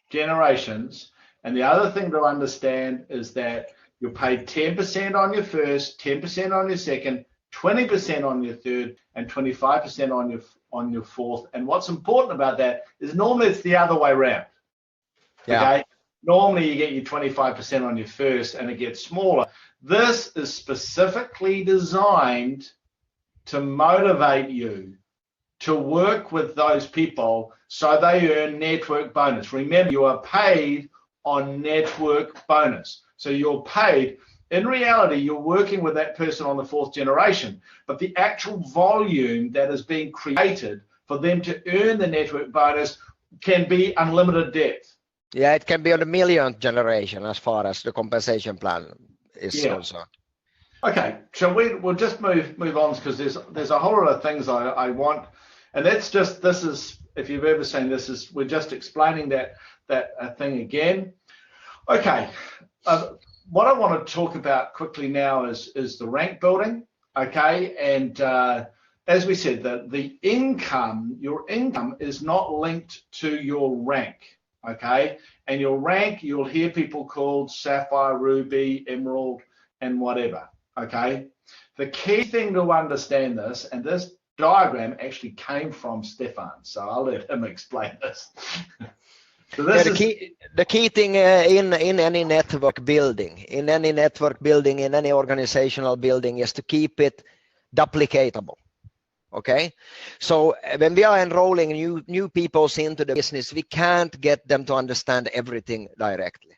generations. And the other thing to understand is that you're paid 10% on your first, 10% on your second, 20% on your third, and 25% on your fourth. And what's important about that is normally it's the other way around. Yeah. Okay. Normally you get your 25% on your first and it gets smaller. This is specifically designed to motivate you to work with those people so they earn network bonus. Remember, you are paid on network bonus. So you're paid. In reality, you're working with that person on the 4th generation, but the actual volume that is being created for them to earn the network bonus can be unlimited depth. Yeah, it can be on the 1,000,000th generation as far as the compensation plan is concerned. Okay, so we'll just move on, because there's a whole lot of things I want, and that's just, this is, if you've ever seen this, is we're just explaining that thing again. Okay. What I want to talk about quickly now is the rank building, okay? And as we said, the income, your income is not linked to your rank, okay? And your rank, you'll hear people called Sapphire, Ruby, Emerald, and whatever, okay? The key thing to understand this, and this diagram actually came from Stefan, so I'll let him explain this. So this the key thing in any network building, in any organizational building, is to keep it duplicatable. Okay, so when we are enrolling new people into the business, we can't get them to understand everything directly.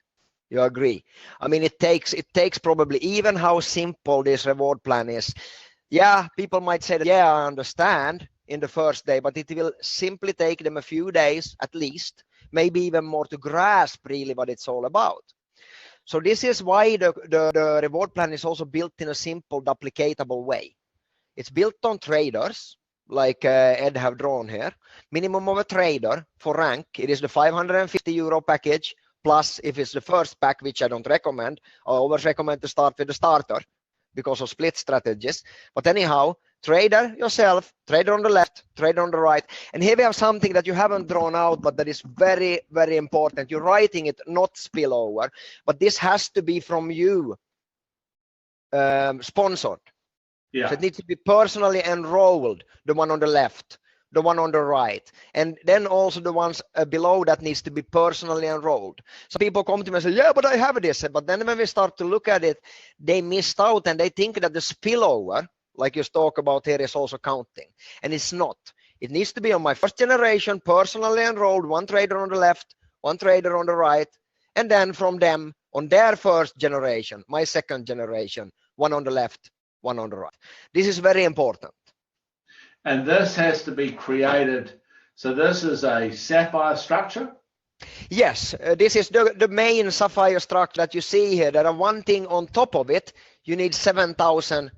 You agree? I mean, it takes probably, even how simple this reward plan is, Yeah, people might say that, yeah, I understand in the first day, but it will simply take them a few days at least, maybe even more, to grasp really what it's all about. So this is why the reward plan is also built in a simple, duplicatable way. It's built on traders, like Ed have drawn here. Minimum of a trader for rank, it is the €550 package, plus if it's the first pack, which I don't recommend, I always recommend to start with the starter because of split strategies. But anyhow, trader yourself, trader on the left, trader on the right. And here we have something that you haven't drawn out, but that is very, very important. You're writing it, not spillover, but this has to be from you, sponsored. Yeah. So it needs to be personally enrolled, the one on the left, the one on the right, and then also the ones below that needs to be personally enrolled. So people come to me and say, yeah, but I have this. But then when we start to look at it, they missed out and they think that the spillover, like you talk about here, is also counting. And it's not. It needs to be on my first generation, personally enrolled, one trader on the left, one trader on the right, and then from them on their first generation, my second generation, one on the left, one on the right. This is very important. And this has to be created. So this is a sapphire structure? Yes, this is the main sapphire structure that you see here. There are one thing on top of it. You need 7,000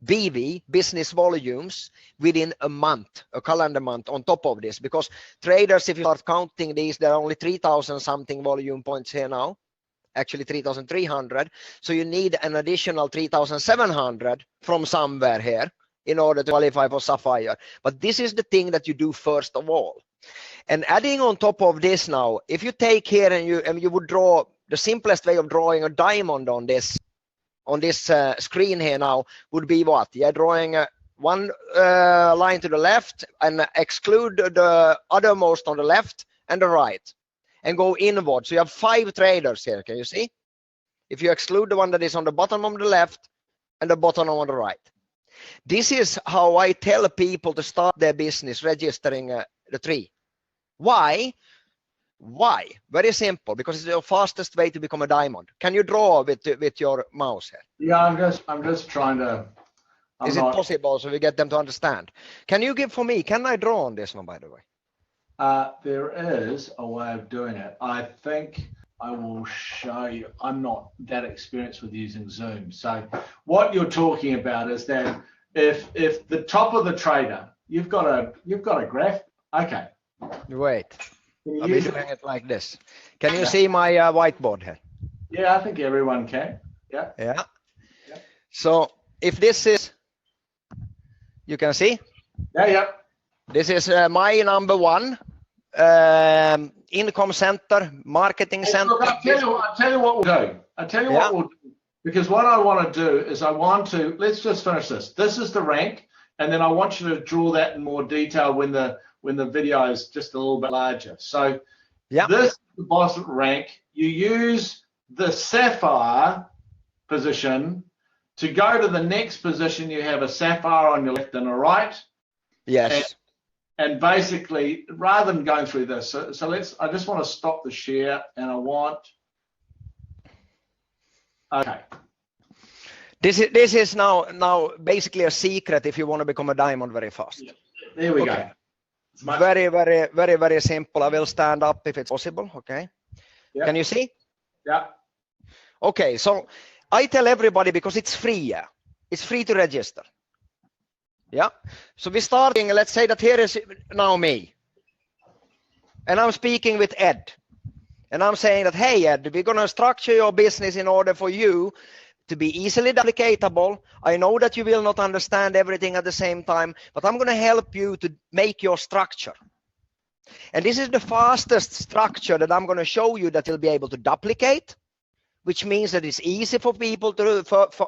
BV, business volumes, within a month, a calendar month on top of this. Because traders, if you start counting these, there are only 3,000 something volume points here now. Actually 3,300. So you need an additional 3,700 from somewhere here in order to qualify for Sapphire. But this is the thing that you do first of all. And adding on top of this now, if you take here and you would draw, the simplest way of drawing a diamond on this screen here now would be what? Yeah, drawing one line to the left and exclude the othermost on the left and the right, and go inward. So you have 5 traders here. Can you see? If you exclude the one that is on the bottom on the left and the bottom on the right. This is how I tell people to start their business, registering the 3. Why? Why? Very simple, because it's the fastest way to become a diamond. Can you draw with your mouse here? Yeah, I'm just trying to. Is it possible so we get them to understand? Can you give for me? Can I draw on this one, by the way? There is a way of doing it. I think I will show you. I'm not that experienced with using Zoom. So what you're talking about is that if the top of the trader, you've got a graph. Okay. Wait. I'll be doing it like this. Can you see my whiteboard here? Yeah, I think everyone can. Yeah. Yeah. So if this is, you can see? Yeah. This is my number 1 income center, marketing center. Look, I'll tell you what we'll do. What we'll do. Because what I want to do is let's just finish this. This is the rank, and then I want you to draw that in more detail when the video is just a little bit larger. So this is the boss rank. You use the sapphire position to go to the next position. You have a sapphire on your left and a right. Yes. And basically, rather than going through this, so I just want to stop the share, and I want. Okay. This is now basically a secret if you want to become a diamond very fast. Yeah. There we go. Very, very, very, very simple. I will stand up if it's possible. Okay. Yep. Can you see? Yeah. Okay. So I tell everybody, because it's free. Yeah. It's free to register. Yeah. So we're starting. Let's say that here is now me, and I'm speaking with Ed, and I'm saying that, hey Ed, we're gonna structure your business in order for you to be easily duplicatable. I know that you will not understand everything at the same time, but I'm going to help you to make your structure. And this is the fastest structure that I'm going to show you that you'll be able to duplicate, which means that it's easy for people to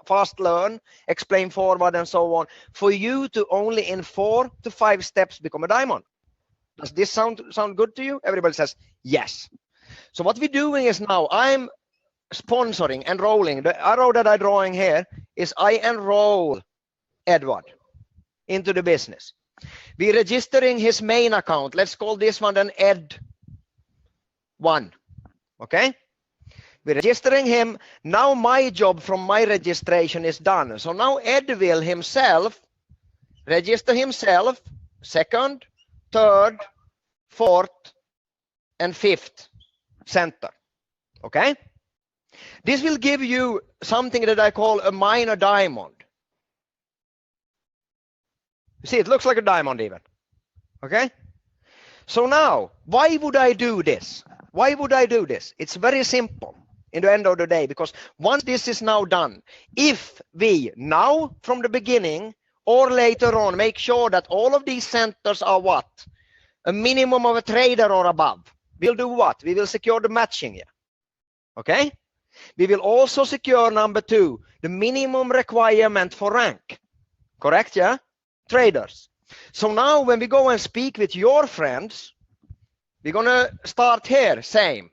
fast learn, explain forward and so on, for you to only in 4 to 5 steps become a diamond. Does this sound good to you? Everybody says yes. So what we're doing is now I'm sponsoring, enrolling. The arrow that I'm drawing here is I enroll Edward into the business. We're registering his main account. Let's call this one then Ed1. Okay? We're registering him. Now my job from my registration is done. So now Ed will himself register himself, second, third, fourth, and fifth center. Okay? This will give you something that I call a minor diamond. You see, it looks like a diamond even. Okay? So now, why would I do this? Why would I do this? It's very simple in the end of the day, because once this is now done, if we now from the beginning or later on make sure that all of these centers are what? A minimum of a trader or above. We'll do what? We will secure the matching here. Okay? We will also secure number 2, the minimum requirement for rank. Correct, yeah? Traders. So now when we go and speak with your friends, we're going to start here, same.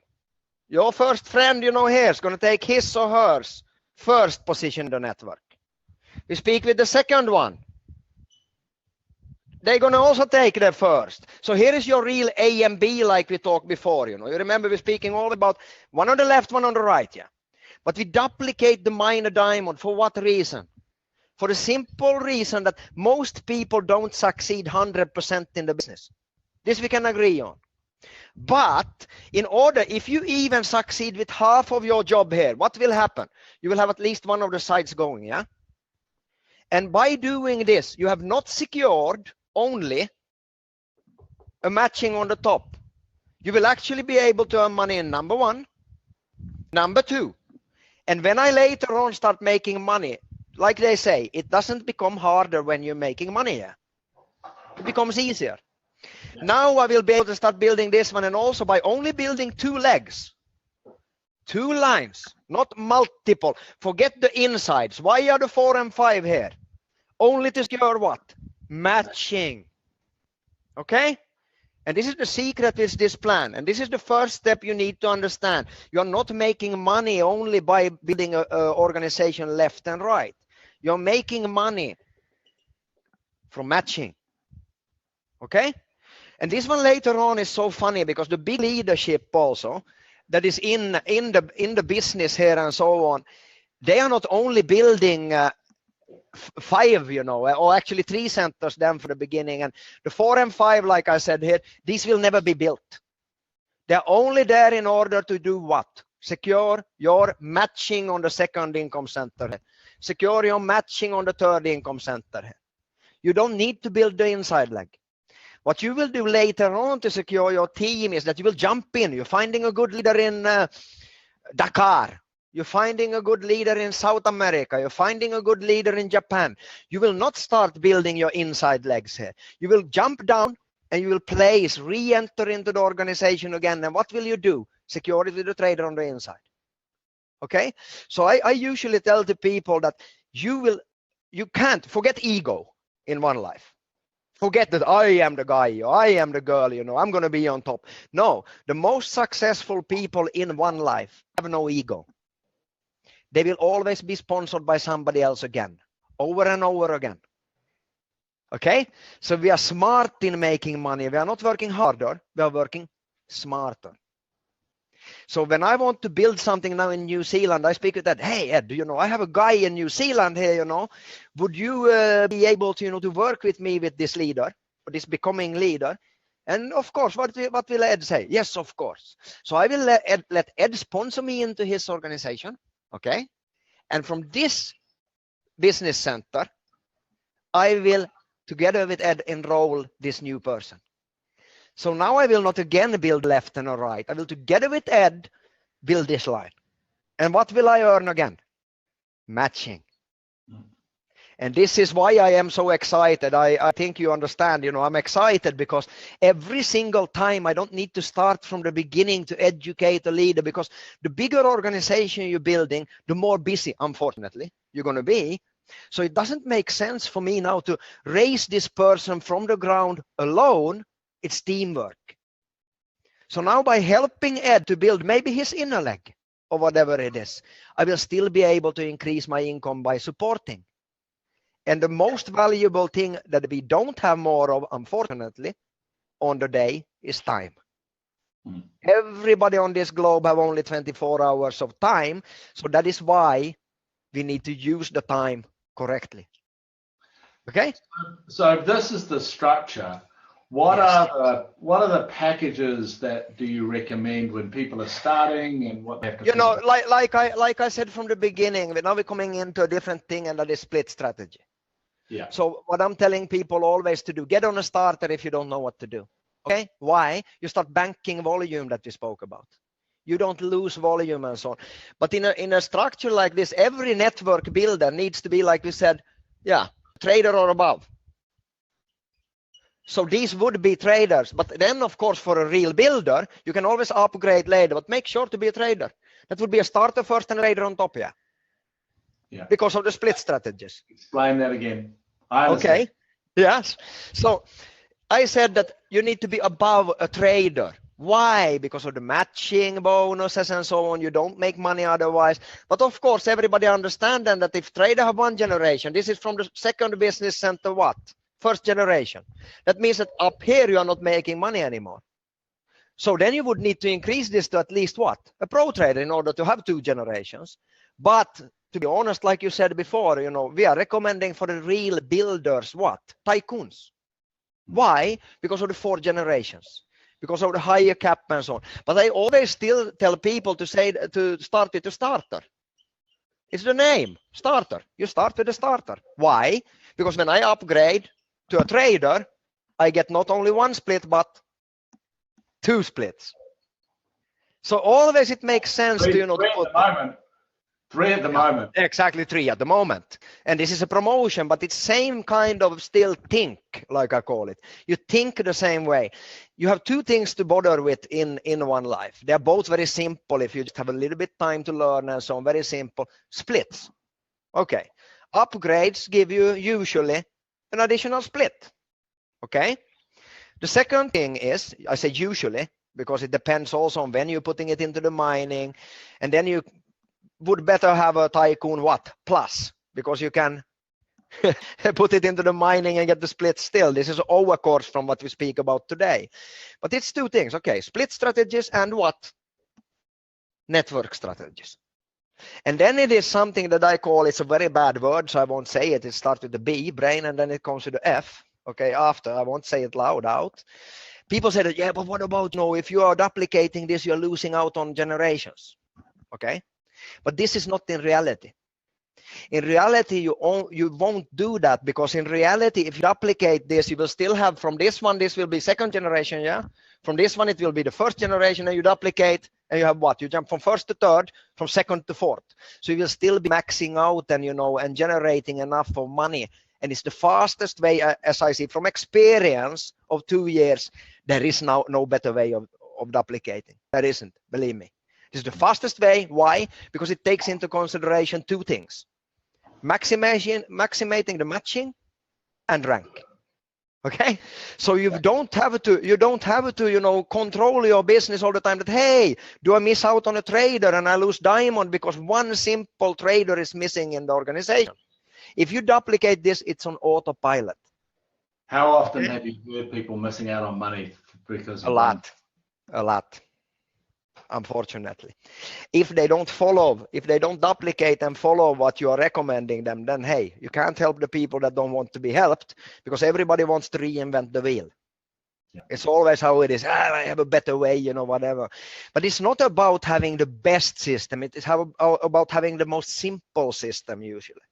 Your first friend, you know, here is going to take his or hers first position in the network. We speak with the second one. They're going to also take their first. So here is your real A and B like we talked before, you know. You remember we're speaking all about one on the left, one on the right, yeah. But we duplicate the minor diamond. For what reason? For the simple reason that most people don't succeed 100% in the business. This we can agree on. But in order, if you even succeed with half of your job here, what will happen? You will have at least one of the sides going, yeah? And by doing this, you have not secured only a matching on the top. You will actually be able to earn money in number 1, number 2. And when I later on start making money, like they say, it doesn't become harder when you're making money here. It becomes easier. Now I will be able to start building this one, and also by only building 2 legs, 2 lines, not multiple. Forget the insides. Why are the 4 and 5 here? Only to secure what? Matching. Okay? And this is the secret with this plan. And this is the first step you need to understand. You're not making money only by building an organization left and right. You're making money from matching. Okay? And this one later on is so funny, because the big leadership also that is in the business here and so on, they are not only building 5, you know, or actually 3 centers then for the beginning, and the 4 and 5, like I said here, these will never be built. They're only there in order to do what? Secure your matching on the second income center. Secure your matching on the third income center. You don't need to build the inside leg. What you will do later on to secure your team is that you will jump in. You're finding a good leader in Dakar. You're finding a good leader in South America. You're finding a good leader in Japan. You will not start building your inside legs here. You will jump down and you will place, re-enter into the organization again. And what will you do? Secure it with the trader on the inside. Okay? So I usually tell the people that you can't forget ego in OneLife. Forget that I am the guy, or I am the girl, you know, I'm going to be on top. No, the most successful people in OneLife have no ego. They will always be sponsored by somebody else again, over and over again. Okay? So we are smart in making money. We are not working harder, we are working smarter. So when I want to build something now in New Zealand, I speak with that, hey Ed, you know, I have a guy in New Zealand here, you know, would you be able to, you know, to work with me with this leader, or this becoming leader? And of course, what will Ed say? Yes, of course. So I will let Ed sponsor me into his organization, okay? And from this business center, I will, together with Ed, enroll this new person. So now I will not again build left and right. I will, together with Ed, build this line. And what will I earn again? Matching. And this is why I am so excited. I think you understand, you know, I'm excited because every single time I don't need to start from the beginning to educate a leader, because the bigger organization you're building, the more busy, unfortunately, you're going to be. So it doesn't make sense for me now to raise this person from the ground alone. It's teamwork. So now by helping Ed to build maybe his inner leg or whatever it is, I will still be able to increase my income by supporting. And the most valuable thing that we don't have more of, unfortunately, on the day is time. Everybody on this globe have only 24 hours of time. So that is why we need to use the time correctly. Okay. So if this is the structure, what are the packages that do you recommend when people are starting, and what they have to You think know, about? like I said from the beginning, now we're coming into a different thing, and that is split strategy. Yeah. So what I'm telling people always to do, get on a starter if you don't know what to do. Okay. Why? You start banking volume that we spoke about. You don't lose volume and so on. But in a structure like this, every network builder needs to be, like we said, trader or above. So these would be traders, but then of course for a real builder, you can always upgrade later, but make sure to be a trader. That would be a starter first and a trader on top, Yeah. Because of the split strategies. Explain that again. I understand. Okay. Yes. So I said that you need to be above a trader. Why? Because of the matching bonuses and so on. You don't make money otherwise. But of course, everybody understands then that if trader have one generation, this is from the second business center what? First generation. That means that up here you are not making money anymore. So then you would need to increase this to at least what? A pro trader in order to have 2 generations. But to be honest, like you said before, we are recommending for the real builders what? Tycoons. Why? Because of the 4 generations, because of the higher cap and so on. But I always still tell people to start with a starter. It's the name, starter. You start with a starter. Why? Because when I upgrade to a trader, I get not only 1 split, but 2 splits. So always it makes sense to put 3 at the moment. Exactly, 3 at the moment. And this is a promotion, but it's same kind of still think, like I call it. You think the same way. You have 2 things to bother with in OneLife. They're both very simple if you just have a little bit time to learn and so on. Very simple. Splits. Okay. Upgrades give you usually an additional split. Okay. The second thing is, I say usually, because it depends also on when you're putting it into the mining, and then you would better have a Tycoon plus, because you can put it into the mining and get the split still. This is over course from what we speak about today. But it's 2 things. Okay, split strategies and what? Network strategies. And then it is something that I call, it's a very bad word, so I won't say it. It starts with the B, brain, and then it comes to the F. Okay, after, I won't say it loud out. People say that, yeah, but what about, if you are duplicating this, you're losing out on generations. Okay. But this is not in reality. In reality, you won't do that, because in reality, if you duplicate this, you will still have from this one, this will be 2nd generation, yeah? From this one, it will be the 1st generation, and you duplicate, and you have what? You jump from 1st to 3rd, from 2nd to 4th. So you will still be maxing out and, and generating enough of money. And it's the fastest way, as I see from experience of 2 years, there is now no better way of duplicating. There isn't, believe me. This is the fastest way. Why? Because it takes into consideration 2 things: maximizing the matching and rank. Okay, so you don't have to control your business all the time. That, hey, do I miss out on a trader and I lose diamond because 1 simple trader is missing in the organization? If you duplicate this, it's on autopilot. How often have you heard people missing out on money because of a lot? Unfortunately, if they don't duplicate and follow what you are recommending them, then hey, you can't help the people that don't want to be helped, because everybody wants to reinvent the wheel. Yeah. It's always how it is. I have a better way, whatever. But it's not about having the best system. It is about having the most simple system usually.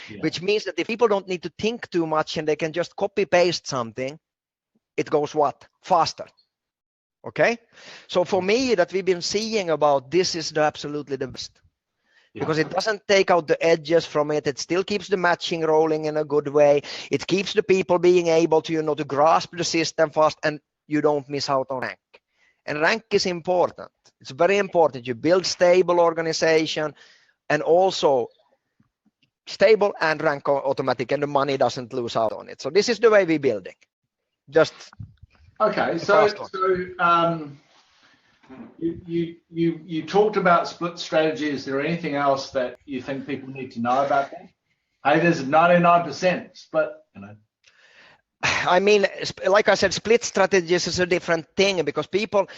Yeah. Which means that if people don't need to think too much and they can just copy paste something, it goes faster. Okay, so for me, that we've been seeing about this is absolutely the best, because it doesn't take out the edges from it. It still keeps the matching rolling in a good way. It keeps the people being able to to grasp the system fast, and you don't miss out on rank. And rank is important. It's very important. You build stable organization, and also stable and rank automatic, and the money doesn't lose out on it. So this is the way we're building. Just. Okay, so you talked about split strategy. Is there anything else that you think people need to know about that? Hey, there's a 99% split, I mean, like I said, split strategies is a different thing, because people,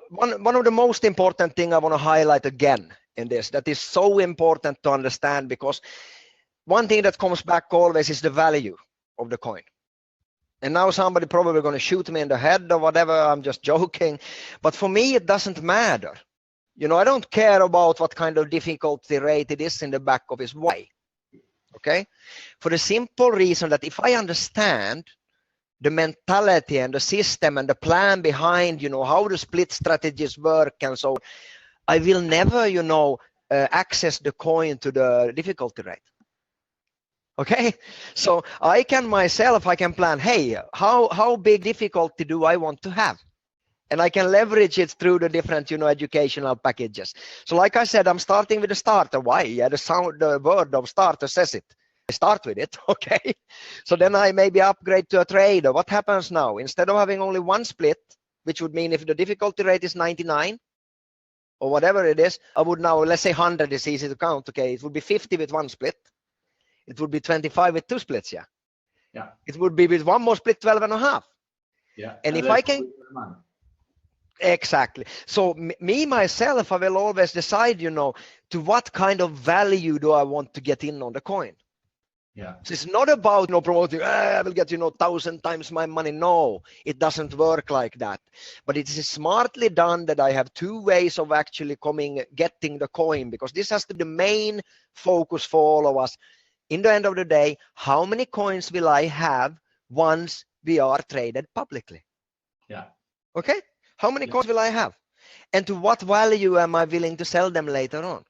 one of the most important thing I want to highlight again in this, that is so important to understand, because one thing that comes back always is the value of the coin. And now somebody probably going to shoot me in the head or whatever. I'm just joking. But for me, it doesn't matter. You know, I don't care about what kind of difficulty rate it is in the back office. Why? Okay? For the simple reason that if I understand the mentality and the system and the plan behind, you know, how the split strategies work and so on, I will never, you know, access the coin to the difficulty rate. Okay, so I can plan, hey, how big difficulty do I want to have? And I can leverage it through the different, you know, educational packages. So like I said, I'm starting with the starter. Why? Yeah, the word of starter says it. I start with it, okay? So then I maybe upgrade to a trader. What happens now? Instead of having only one split, which would mean if the difficulty rate is 99 or whatever it is, I would now, let's say 100 is easy to count, okay? It would be 50 with one split. It would be 25 with two splits, yeah. Yeah. It would be with one more split, 12 and a half. Yeah. And if I can, exactly. So me, myself, I will always decide, you know, to what kind of value do I want to get in on the coin. Yeah. So it's not about, you know, promoting, I will get, you know, 1,000 times my money. No, it doesn't work like that. But it is smartly done that I have two ways of actually getting the coin, because this has to be the main focus for all of us. In the end of the day, how many coins will I have once we are traded publicly? Yeah. Okay. How many coins will I have? And to what value am I willing to sell them later on?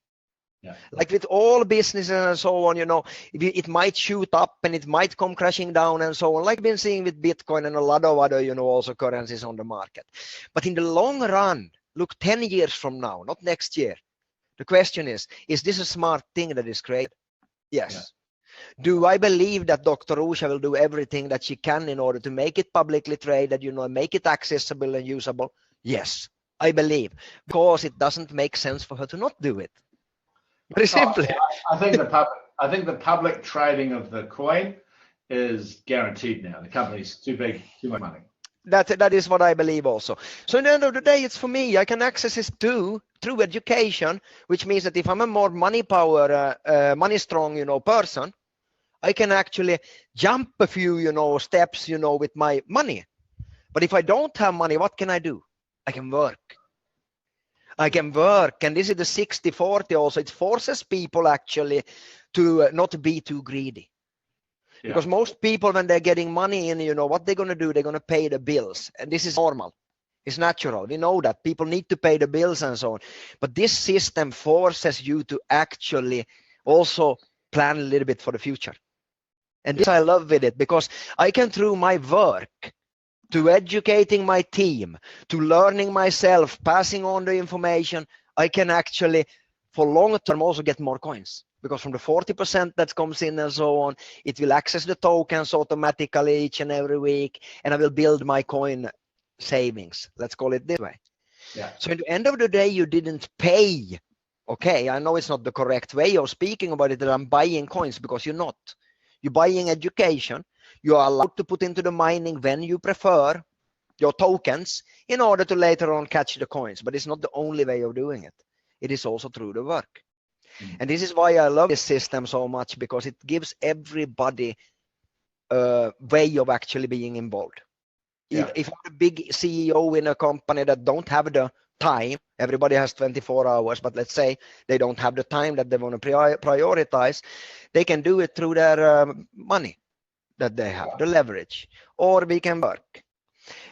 Yeah. Like with all businesses and so on, you know, it might shoot up and it might come crashing down and so on, like we've been seeing with Bitcoin and a lot of other, you know, also currencies on the market. But in the long run, look, 10 years from now, not next year, the question is this a smart thing that is created? Yes. Yeah. Do I believe that Dr. Usha will do everything that she can in order to make it publicly traded, you know, make it accessible and usable? Yes, I believe, because it doesn't make sense for her to not do it. Very simply. I think the public trading of the coin is guaranteed now. The company's too big, too much money. That is what I believe also. So in the end of the day, it's for me. I can access this through education, which means that if I'm a more money strong, you know, person, I can actually jump a few, you know, steps, you know, with my money. But if I don't have money, what can I do? I can work. I can work. And this is the 60-40 also. It forces people actually to not be too greedy. Yeah. Because most people, when they're getting money in, you know, what they're going to do, they're going to pay the bills. And this is normal. It's natural. We know that people need to pay the bills and so on. But this system forces you to actually also plan a little bit for the future. And this I love with it, because I can, through my work, to educating my team, to learning myself, passing on the information, I can actually, for long term, also get more coins. Because from the 40% that comes in and so on, it will access the tokens automatically each and every week, and I will build my coin savings. Let's call it this way. Yeah. So at the end of the day, you didn't pay. Okay, I know it's not the correct way of speaking about it, that I'm buying coins, because you're not. You're buying education. You are allowed to put into the mining when you prefer your tokens in order to later on catch the coins. But it's not the only way of doing it. It is also through the work. And this is why I love this system so much, because it gives everybody a way of actually being involved. Yeah. If I'm a big CEO in a company that don't have the time, everybody has 24 hours, but let's say they don't have the time that they want to prioritize, they can do it through their money that they have, the leverage, or we can work.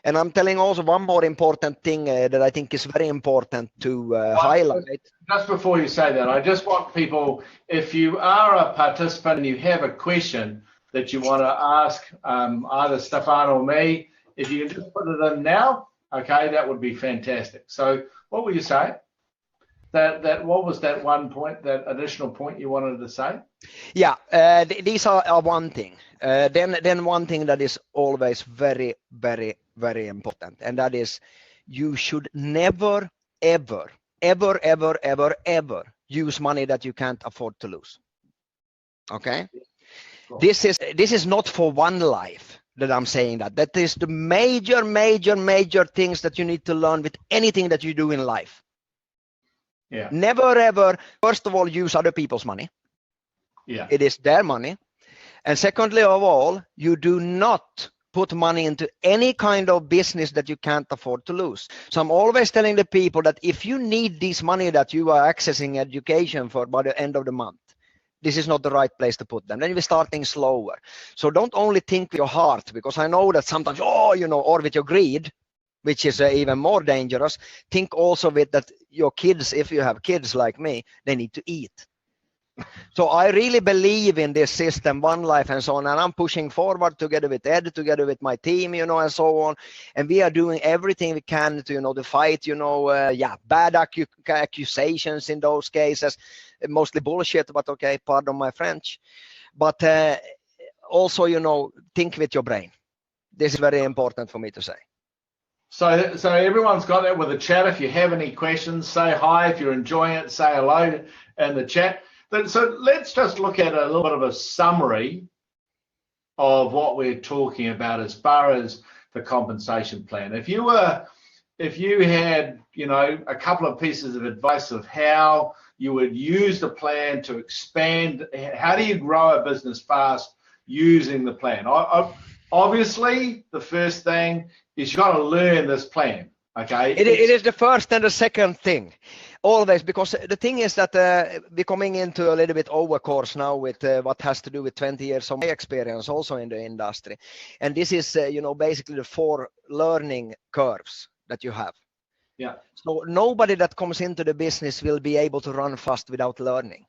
And I'm telling also one more important thing that I think is very important to highlight. Just before you say that, I just want people, if you are a participant and you have a question that you want to ask either Stefan or me, if you can just put it in now, okay, that would be fantastic. So what were you saying? What was that one point, that additional point you wanted to say? Yeah, these are one thing. Then one thing that is always very, very, very important, and that is you should never, ever, ever, ever, ever, ever use money that you can't afford to lose. Okay? Cool. This is not for OneLife that I'm saying that. That is the major, major, major things that you need to learn with anything that you do in life. Yeah. Never ever, first of all, use other people's money. Yeah. It is their money. And secondly of all, you do not put money into any kind of business that you can't afford to lose. So I'm always telling the people that if you need this money that you are accessing education for by the end of the month, this is not the right place to put them. Then you're starting slower. So don't only think with your heart, because I know that sometimes, or with your greed, which is even more dangerous. Think also with that your kids, if you have kids like me, they need to eat. So I really believe in this system, OneLife and so on, and I'm pushing forward together with Ed, together with my team, and so on. And we are doing everything we can to, to fight, bad accusations in those cases, mostly bullshit, but okay, pardon my French. But also, think with your brain. This is very important for me to say. So everyone's got that with the chat. If you have any questions, say hi. If you're enjoying it, say hello in the chat. So let's just look at a little bit of a summary of what we're talking about as far as the compensation plan. If you had, a couple of pieces of advice of how you would use the plan to expand, how do you grow a business fast using the plan? Obviously, the first thing is you got to learn this plan. Okay. It is the first and the second thing, always, because the thing is that we're coming into a little bit over course now with what has to do with 20 years of my experience also in the industry, and this is basically the 4 learning curves that you have. Yeah. So nobody that comes into the business will be able to run fast without learning.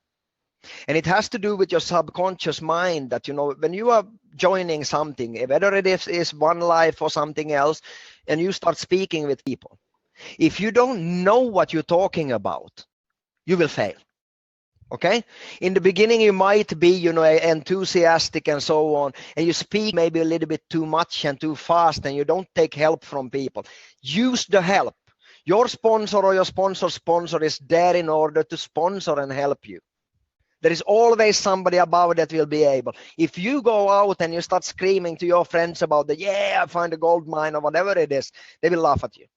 And it has to do with your subconscious mind that, when you are joining something, whether it is OneLife or something else, and you start speaking with people, if you don't know what you're talking about, you will fail. Okay? In the beginning, you might be, enthusiastic and so on, and you speak maybe a little bit too much and too fast, and you don't take help from people. Use the help. Your sponsor or your sponsor's sponsor is there in order to sponsor and help you. There is always somebody above that will be able. If you go out and you start screaming to your friends about I find a gold mine or whatever it is, they will laugh at you.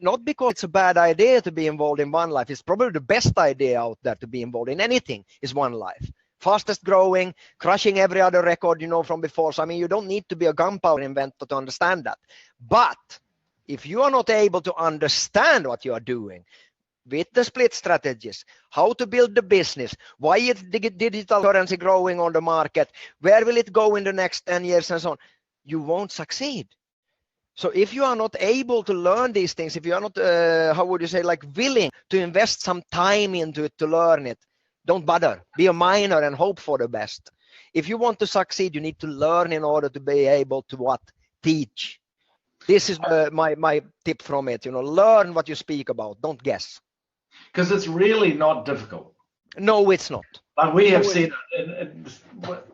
Not because it's a bad idea to be involved in OneLife. It's probably the best idea out there to be involved in anything is OneLife. Fastest growing, crushing every other record, from before. So, you don't need to be a gunpowder inventor to understand that. But if you are not able to understand what you are doing, with the split strategies, how to build the business, why is digital currency growing on the market, where will it go in the next 10 years and so on, you won't succeed. So if you are not able to learn these things, if you are not, willing to invest some time into it to learn it, don't bother. Be a miner and hope for the best. If you want to succeed, you need to learn in order to be able to what? Teach. This is my tip from it. Learn what you speak about. Don't guess. Because it's really not difficult. No, it's not. But we have seen,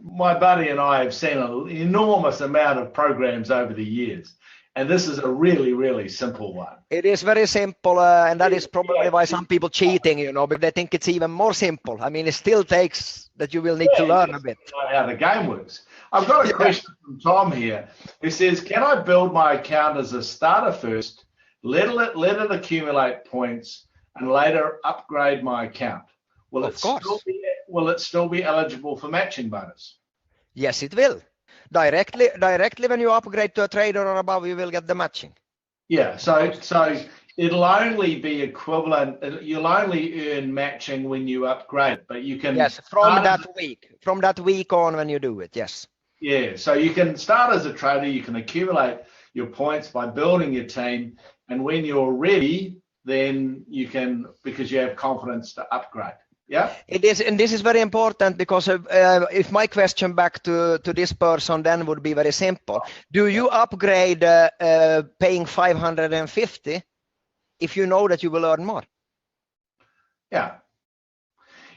my buddy and I have seen an enormous amount of programs over the years. And this is a really, really simple one. It is very simple. And that is probably why some people cheating, because they think it's even more simple. It still takes that you will need to learn a bit. How the game works. I've got a question from Tom here who says, can I build my account as a starter first, let it accumulate points, and later upgrade my account? Will it still be eligible for matching bonus? Yes, it will. Directly when you upgrade to a trader or above, you will get the matching. Yeah, so it'll only be equivalent. You'll only earn matching when you upgrade, but you can. Yes, from that week on when you do it. Yes. Yeah, so you can start as a trader. You can accumulate your points by building your team, and when you're ready, then you can, because you have confidence, to upgrade. Yeah, it is, and this is very important because if my question back to this person then would be very simple: do you upgrade paying 550 if you know that you will earn more? Yeah,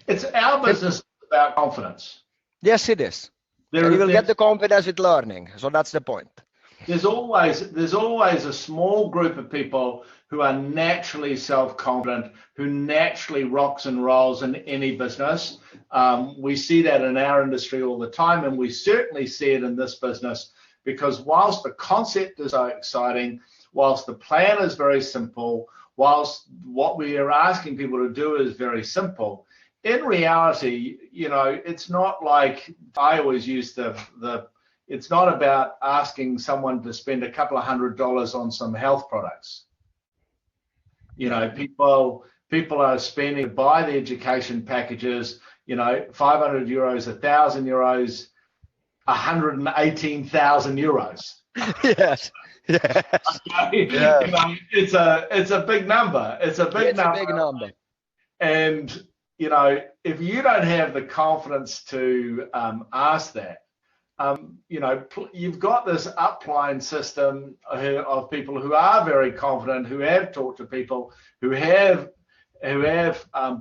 it's our business about confidence. Yes, it is. And you will get the confidence with learning. So that's the point. There's always a small group of people who are naturally self-confident, who naturally rocks and rolls in any business. We see that in our industry all the time, and we certainly see it in this business, because whilst the concept is so exciting, whilst the plan is very simple, whilst what we are asking people to do is very simple, in reality, it's not like I always use it's not about asking someone to spend a couple of $100 on some health products. People are spending to buy the education packages, 500 euros, 1,000 euros, 118,000 euros. Yes. Yes. Okay? Yes. It's a big number. It's a big number. And if you don't have the confidence to ask that, you've got this upline system of people who are very confident, who have talked to people, who have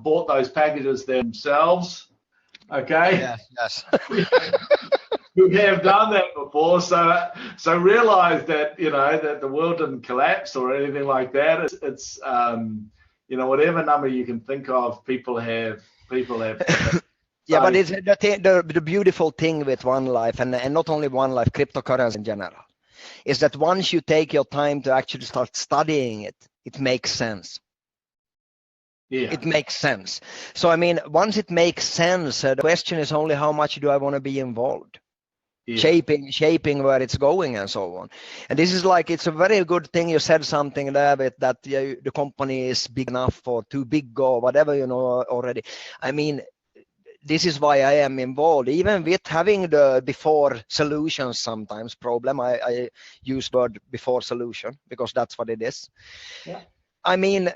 bought those packages themselves. Okay. Yes. Who have done that before. So realize that that the world didn't collapse or anything like that. It's whatever number you can think of, people have. Yeah, but it's the beautiful thing with OneLife, and not only OneLife, cryptocurrency in general, is that once you take your time to actually start studying it, it makes sense. Yeah. It makes sense. So I mean, once it makes sense, the question is only how much do I want to be involved? Yeah. Shaping where it's going and so on. And this is it's a very good thing you said something there with that the company is big enough or too big or whatever, already. I mean, this is why I am involved, even with having the before solutions sometimes problem. I use word before solution because that's what it is. Yeah. I mean,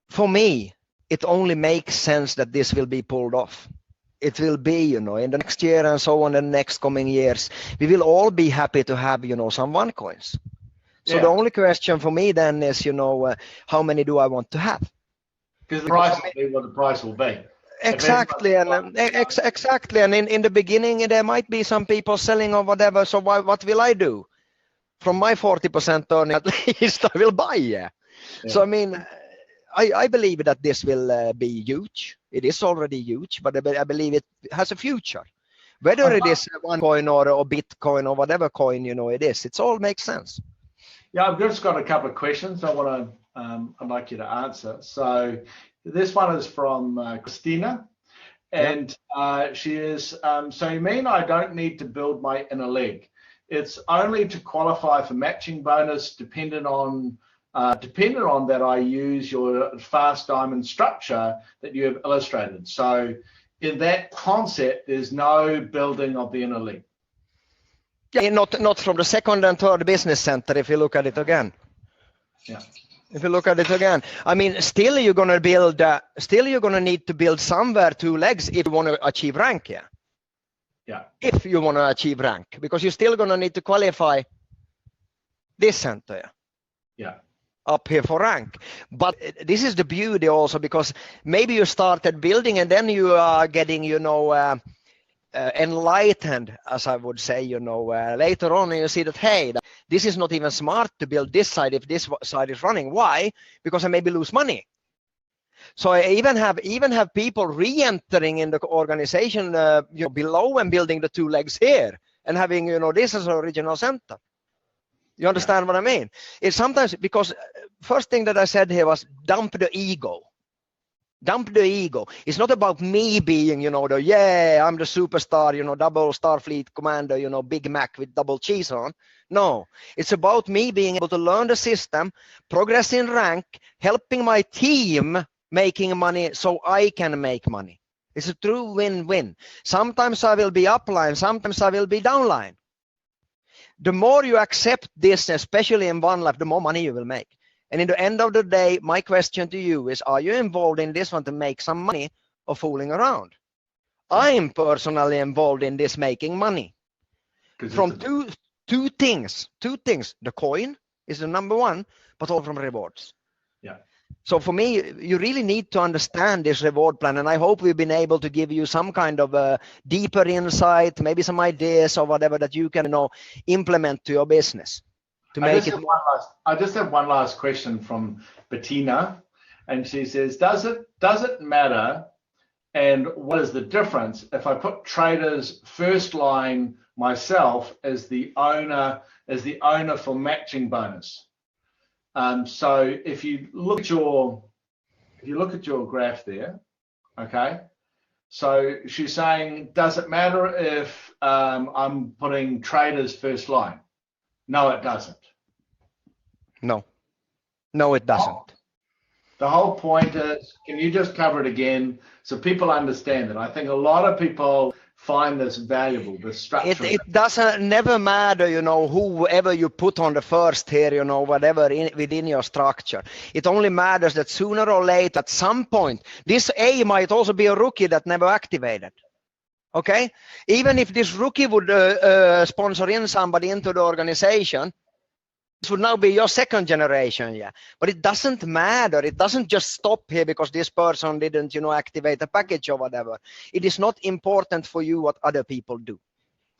for me, it only makes sense that this will be pulled off. It will be, in the next year and so on, the next coming years, we will all be happy to have, some OneCoins. So yeah. The only question for me then is, how many do I want to have? Because the price will be what the price will be. Exactly, exactly. And in the beginning, there might be some people selling or whatever. So what will I do? From my 40% earning, at least I will buy. Yeah. So I mean, I believe that this will be huge. It is already huge, but I believe it has a future. Whether it is OneCoin or Bitcoin or whatever coin it is, it all makes sense. Yeah, I've just got a couple of questions I'd like you to answer. So this one is from Christina, and she is, so you mean I don't need to build my inner leg? It's only to qualify for matching bonus dependent on that I use your fast diamond structure that you have illustrated. So in that concept, there's no building of the inner leg. Yeah, not from the second and third business center, if you look at it again. Yeah. If you look at it again, I mean, still you're going to need to build somewhere 2 legs if you want to achieve rank. Yeah. Yeah. If you want to achieve rank, because you're still going to need to qualify this center. Yeah. Yeah. Up here for rank. But this is the beauty also, because maybe you started building and then you are getting, enlightened, as I would say, later on, and you see that, hey, this is not even smart to build this side if this side is running. Why? Because I maybe lose money. So I even have people re-entering in the organization below and building the 2 legs here and having this as an original center. You understand what I mean? It's sometimes because first thing that I said here was dump the ego. Dump the ego. It's not about me being, I'm the superstar, double Starfleet commander, Big Mac with double cheese on. No, it's about me being able to learn the system, progress in rank, helping my team making money so I can make money. It's a true win-win. Sometimes I will be upline, sometimes I will be downline. The more you accept this, especially in OneLife, the more money you will make. And in the end of the day, my question to you is, are you involved in this one to make some money or fooling around? I'm personally involved in this making money. From two things. The coin is the number one, but all from rewards. Yeah. So for me, you really need to understand this reward plan, and I hope we've been able to give you some kind of a deeper insight, maybe some ideas or whatever that you can implement to your business. I just have one last question from Bettina, and she says, does it matter, and what is the difference if I put traders first line myself as the owner for matching bonus? So if you look at your graph there, Okay. So she's saying, does it matter if I'm putting traders first line? No, it doesn't. No, no, it doesn't. The whole point is, can you just cover it again so people understand it? I think a lot of people find this valuable, the structure. It doesn't never matter, you know, whoever you put on the first here, you know, whatever within your structure. It only matters that sooner or later, at some point, this A might also be a rookie that never activated. Okay, even if this rookie would sponsor in somebody into the organization, this would now be your second generation, yeah. But it doesn't matter. It doesn't just stop here because this person didn't, you know, activate a package or whatever. It is not important for you what other people do.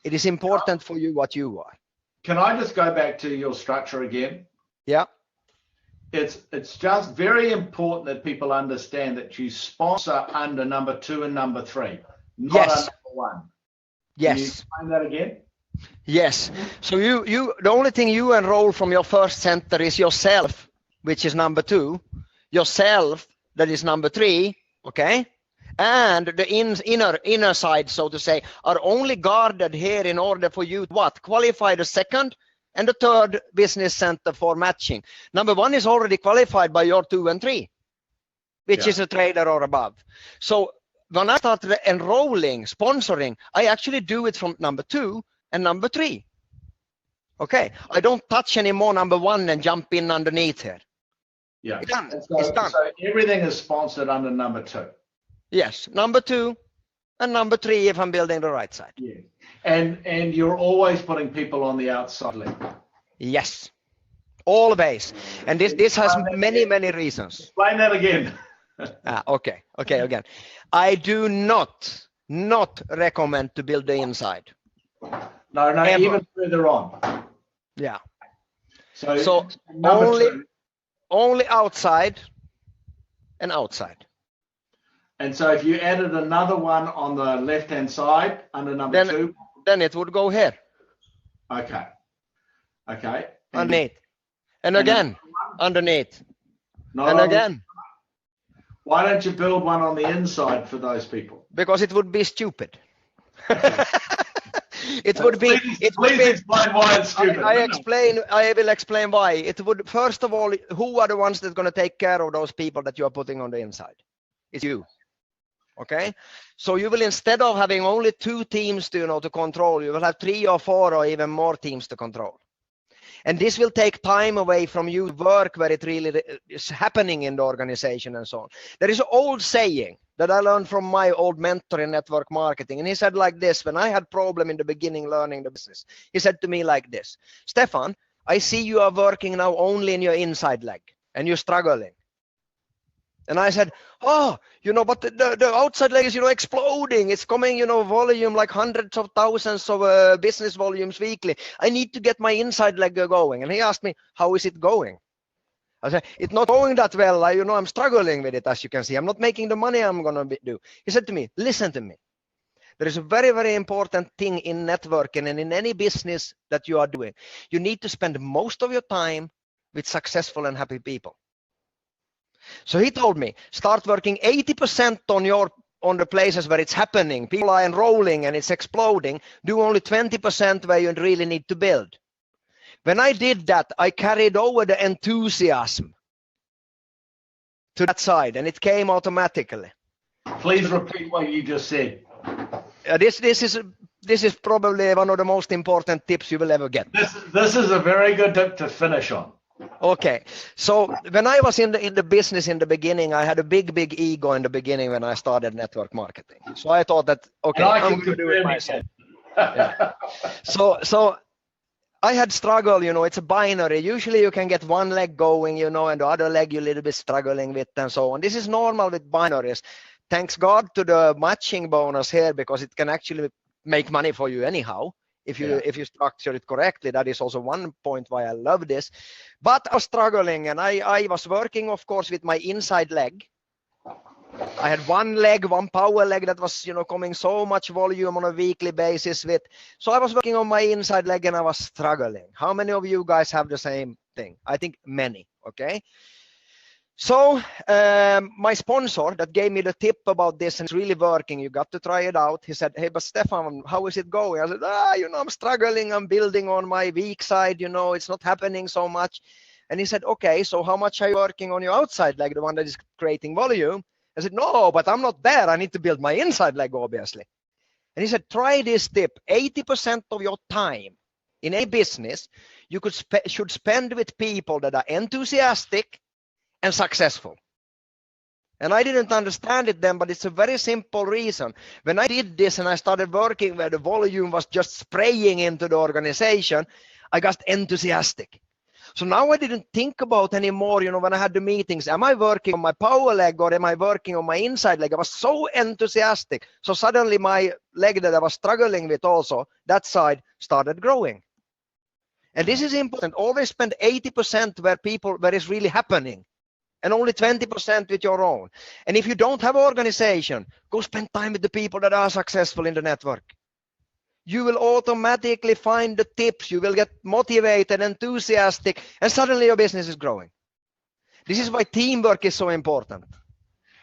It is important for you what you are. Can I just go back to your structure again? Yeah. It's just very important that people understand that you sponsor under number 2 and number 3, not Yes. under number 1. Yes. Can you explain that again? Yes. So the only thing you enroll from your first center is yourself, which is number 2, yourself, that is number 3, okay? And the inner side, so to say, are only guarded here in order for you to what? Qualify the second and the third business center for matching. Number 1 is already qualified by your 2 and 3, which is a trader or above. So when I start enrolling, sponsoring, I actually do it from number 2 and number 3. Okay, I don't touch anymore number 1 and jump in underneath here. Yeah, it's done. So, It's done. So everything is sponsored under number 2. Yes, number 2 and number 3 if I'm building the right side. Yeah, and you're always putting people on the outside link. Yes, always. And this has many reasons. Explain that again. Okay, again. I do not recommend to build the inside. No, Ever. even further on. Yeah. So only outside and outside. And so if you added another one on the left-hand side under number 2, then it would go here. Okay. Underneath. And again, underneath. Not and again. Why don't you build one on the inside for those people? Because it would be stupid. It would be. Please explain why it's stupid. I will explain why. It would, first of all, who are the ones that are going to take care of those people that you are putting on the inside? It's you. Okay, so you will, instead of having only 2 teams to control, you will have 3 or 4 or even more teams to control. And this will take time away from you work where it really is happening in the organization and so on. There is an old saying that I learned from my old mentor in network marketing. And he said like this, when I had problem in the beginning learning the business, he said to me like this, Stefan, I see you are working now only in your inside leg and you're struggling. And I said, oh, but the outside leg is, exploding. It's coming, volume like hundreds of thousands of business volumes weekly. I need to get my inside leg going. And he asked me, how is it going? I said, it's not going that well. I'm struggling with it, as you can see. I'm not making the money I'm going to do. He said to me, listen to me. There is a very, very important thing in networking and in any business that you are doing. You need to spend most of your time with successful and happy people. So he told me, start working 80% on the places where it's happening. People are enrolling and it's exploding. Do only 20% where you really need to build. When I did that, I carried over the enthusiasm to that side, and it came automatically. Please repeat what you just said. This is probably one of the most important tips you will ever get. This is a very good tip to finish on. Okay, so when I was in the business in the beginning, I had a big ego in the beginning when I started network marketing. So I thought that, okay, I'm going to do it myself. Yeah. So I had struggle, it's a binary. Usually you can get one leg going, and the other leg you're a little bit struggling with and so on. This is normal with binaries. Thanks God to the matching bonus here, because it can actually make money for you anyhow. If you structure it correctly. That is also one point why I love this. But I was struggling, and I was working, of course, with my inside leg. I had one power leg that was, coming so much volume on a weekly basis with. So I was working on my inside leg and I was struggling. How many of you guys have the same thing? I think many, okay? So my sponsor that gave me the tip about this, and it's really working, you got to try it out. He said, hey, but Stefan, how is it going? I said, I'm struggling. I'm building on my weak side. It's not happening so much. And he said, okay, so how much are you working on your outside leg, the one that is creating volume? I said, no, but I'm not there. I need to build my inside leg, obviously. And he said, try this tip. 80% of your time in a business, you should spend with people that are enthusiastic and successful. And I didn't understand it then, but it's a very simple reason. When I did this and I started working where the volume was just spraying into the organization, I got enthusiastic. So now I didn't think about anymore, when I had the meetings, am I working on my power leg or am I working on my inside leg? I was so enthusiastic. So suddenly my leg that I was struggling with also, that side started growing. And this is important. Always spend 80% where it's really happening, and only 20% with your own. And if you don't have organization, go spend time with the people that are successful in the network. You will automatically find the tips. You will get motivated, enthusiastic, and suddenly your business is growing. This is why teamwork is so important.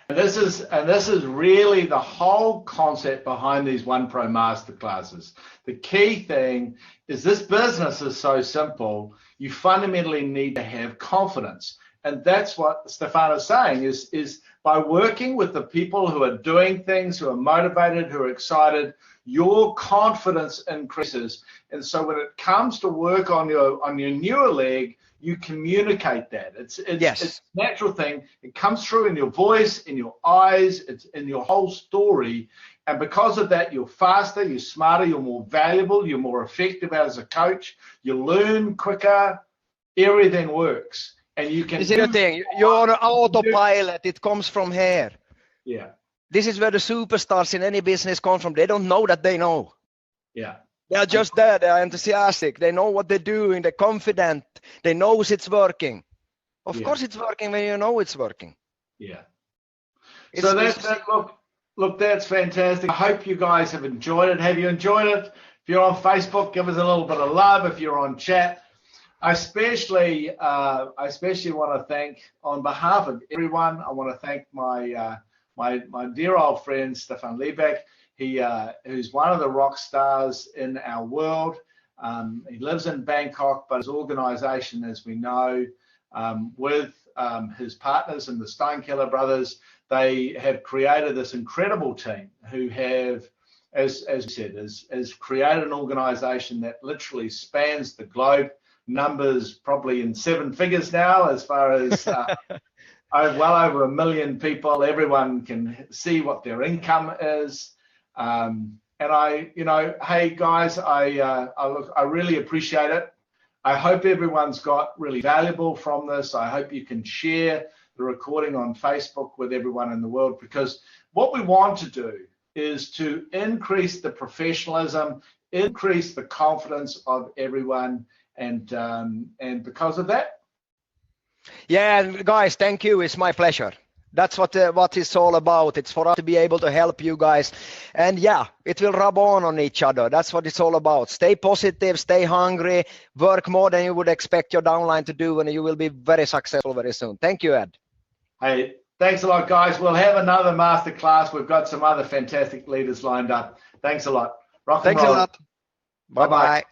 And this is really the whole concept behind these OnePro masterclasses. The key thing is this business is so simple. You fundamentally need to have confidence. And that's what Stefan is saying is by working with the people who are doing things, who are motivated, who are excited, your confidence increases. And so when it comes to work on your newer leg, you communicate that. It's a natural thing. It comes through in your voice, in your eyes, it's in your whole story. And because of that, you're faster, you're smarter, you're more valuable, you're more effective as a coach, you learn quicker, everything works. And you can. This is the thing. You're on autopilot. It comes from here. Yeah. This is where the superstars in any business come from. They don't know that they know. Yeah. They are just there. They are enthusiastic. They know what they're doing. They're confident. They know it's working. Of course, it's working when you know it's working. Yeah. So look, that's fantastic. I hope you guys have enjoyed it. Have you enjoyed it? If you're on Facebook, give us a little bit of love. If you're on chat, I especially want to thank, on behalf of everyone, I want to thank my dear old friend Stefan Liebeck. Who's one of the rock stars in our world. He lives in Bangkok, but his organization, as we know, with his partners and the Stonekiller brothers, they have created this incredible team who have, as we said, has created an organization that literally spans the globe. Numbers probably in 7 figures now, as far as well over 1 million people. Everyone can see what their income is. And hey guys, I really appreciate it. I hope everyone's got really valuable from this. I hope you can share the recording on Facebook with everyone in the world, because what we want to do is to increase the professionalism, increase the confidence of everyone, and because of that. Yeah, guys, thank you. It's my pleasure. That's what it's all about. It's for us to be able to help you guys. And yeah, it will rub on each other. That's what it's all about. Stay positive, stay hungry, work more than you would expect your downline to do, and you will be very successful very soon. Thank you, Ed. Hey, thanks a lot, guys. We'll have another masterclass. We've got some other fantastic leaders lined up. Thanks a lot. Thanks a lot. Bye-bye.